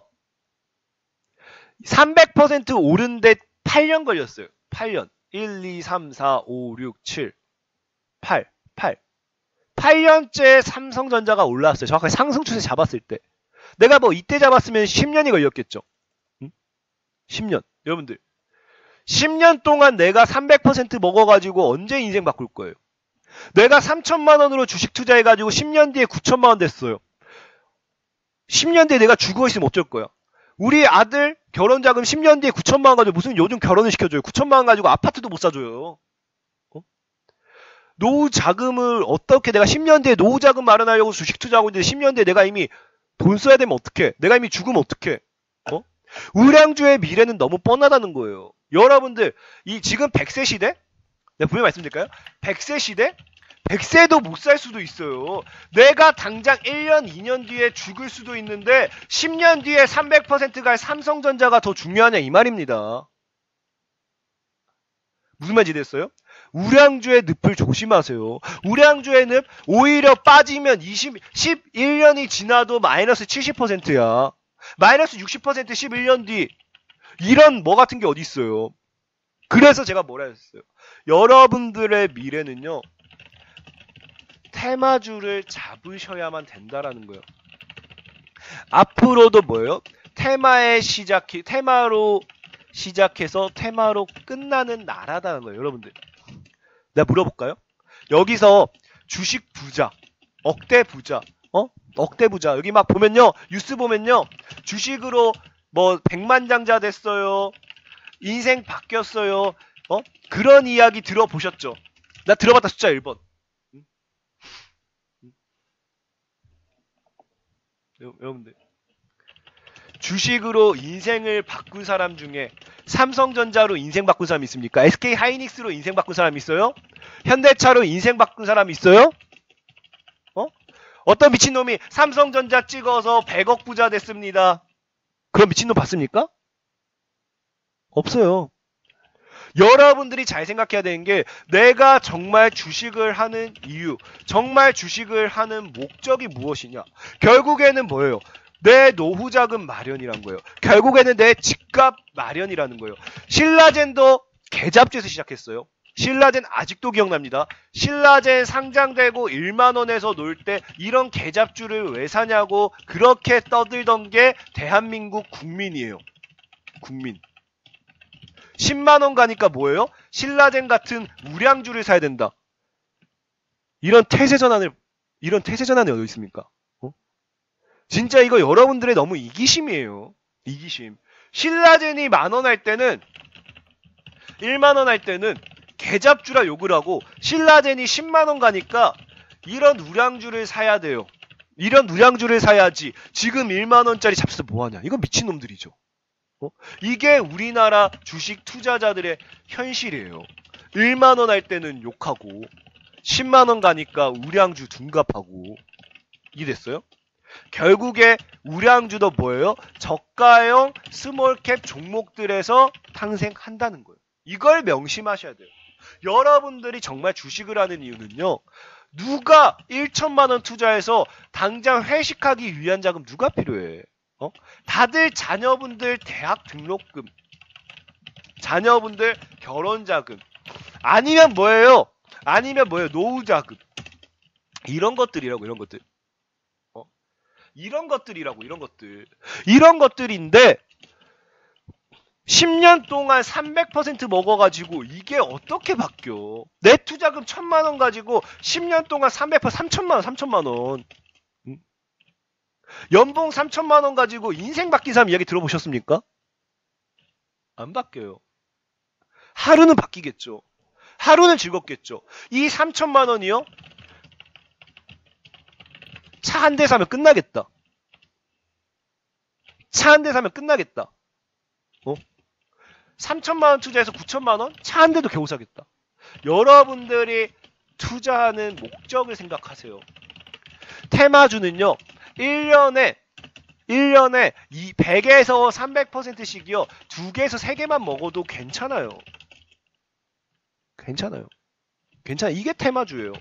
300% 오른데 8년 걸렸어요. 8년. 1, 2, 3, 4, 5, 6, 7, 8. 8년째 삼성전자가 올라왔어요. 정확하게 상승 추세 잡았을 때. 내가 뭐 이때 잡았으면 10년이 걸렸겠죠. 10년. 여러분들. 10년 동안 내가 300% 먹어가지고 언제 인생 바꿀 거예요? 내가 3천만 원으로 주식 투자해가지고 10년 뒤에 9천만 원 됐어요. 10년 뒤에 내가 죽어 있으면 어쩔 거야? 우리 아들 결혼자금 10년 뒤에 9천만 원 가지고 무슨 요즘 결혼을 시켜줘요. 9천만 원 가지고 아파트도 못 사줘요. 노후 자금을 어떻게 내가 10년 뒤에 노후 자금 마련하려고 주식 투자하고 있는데 10년 뒤에 내가 이미 돈 써야 되면 어떡해? 내가 이미 죽으면 어떡해? 우량주의 미래는 너무 뻔하다는 거예요. 여러분들 이 지금 100세 시대? 내가 분명히 말씀드릴까요? 100세 시대? 100세도 못 살 수도 있어요. 내가 당장 1년, 2년 뒤에 죽을 수도 있는데 10년 뒤에 300% 갈 삼성전자가 더 중요하냐 이 말입니다. 무슨 말인지 됐어요? 우량주의 늪을 조심하세요. 우량주의 늪 오히려 빠지면 11년이 지나도 마이너스 70%야. 마이너스 60% 11년 뒤. 이런 뭐 같은 게 어디 있어요. 그래서 제가 뭐라 했어요. 여러분들의 미래는요. 테마주를 잡으셔야만 된다라는 거예요. 앞으로도 뭐예요? 테마로 시작해서 테마로 끝나는 나라다는 거예요. 여러분들. 내가 물어볼까요? 여기서 주식 부자, 억대 부자, 억대 부자. 여기 막 보면요. 뉴스 보면요. 주식으로 뭐 백만장자 됐어요. 인생 바뀌었어요. 그런 이야기 들어보셨죠? 나 들어봤다 숫자 1번. 여러분들 주식으로 인생을 바꾼 사람 중에 삼성전자로 인생 바꾼 사람 있습니까? SK 하이닉스로 인생 바꾼 사람 있어요? 현대차로 인생 바꾼 사람 있어요? 어떤 미친놈이 삼성전자 찍어서 100억 부자 됐습니다. 그런 미친놈 봤습니까? 없어요. 여러분들이 잘 생각해야 되는 게 내가 정말 주식을 하는 이유, 정말 주식을 하는 목적이 무엇이냐. 결국에는 뭐예요? 내 노후 자금 마련이란 거예요. 결국에는 내 집값 마련이라는 거예요. 신라젠도 계잡주에서 시작했어요. 신라젠 아직도 기억납니다. 신라젠 상장되고 1만원에서 놀 때 이런 계잡주를 왜 사냐고 그렇게 떠들던 게 대한민국 국민이에요. 국민. 10만원 가니까 뭐예요? 신라젠 같은 우량주를 사야 된다. 이런 태세전환이 어디 있습니까? 진짜 이거 여러분들의 너무 이기심이에요. 이기심. 신라젠이 10,000원 할 때는 1만원 할 때는 계잡주라 욕을 하고 신라젠이 10만원 가니까 이런 우량주를 사야 돼요. 이런 우량주를 사야지. 지금 1만원짜리 잡서 뭐하냐. 이건 미친놈들이죠. 이게 우리나라 주식 투자자들의 현실이에요. 1만원 할 때는 욕하고 10만원 가니까 우량주 둔갑하고 이랬어요. 결국에 우량주도 뭐예요? 저가형 스몰캡 종목들에서 탄생한다는 거예요. 이걸 명심하셔야 돼요. 여러분들이 정말 주식을 하는 이유는요. 누가 1천만원 투자해서 당장 회식하기 위한 자금 누가 필요해? 다들 자녀분들 대학 등록금, 자녀분들 결혼자금, 아니면 뭐예요? 노후 자금. 이런 것들이라고, 이런 것들. 이런 것들이라고, 이런 것들. 이런 것들인데 10년 동안 300% 먹어가지고 이게 어떻게 바뀌어? 내 투자금 1,000만원 가지고 10년 동안 300% 3천만원. 연봉 3천만원 가지고 인생 바뀐 사람 이야기 들어보셨습니까? 안 바뀌어요. 하루는 바뀌겠죠. 하루는 즐겁겠죠. 이 3천만원이요? 차 한 대 사면 끝나겠다. 차 한 대 사면 끝나겠다. 3천만원 투자해서 9천만원? 차 한 대도 겨우 사겠다. 여러분들이 투자하는 목적을 생각하세요. 테마주는요. 1년에 이 100에서 300%씩이요. 2개에서 3개만 먹어도 괜찮아요. 괜찮아요. 이게 테마주예요.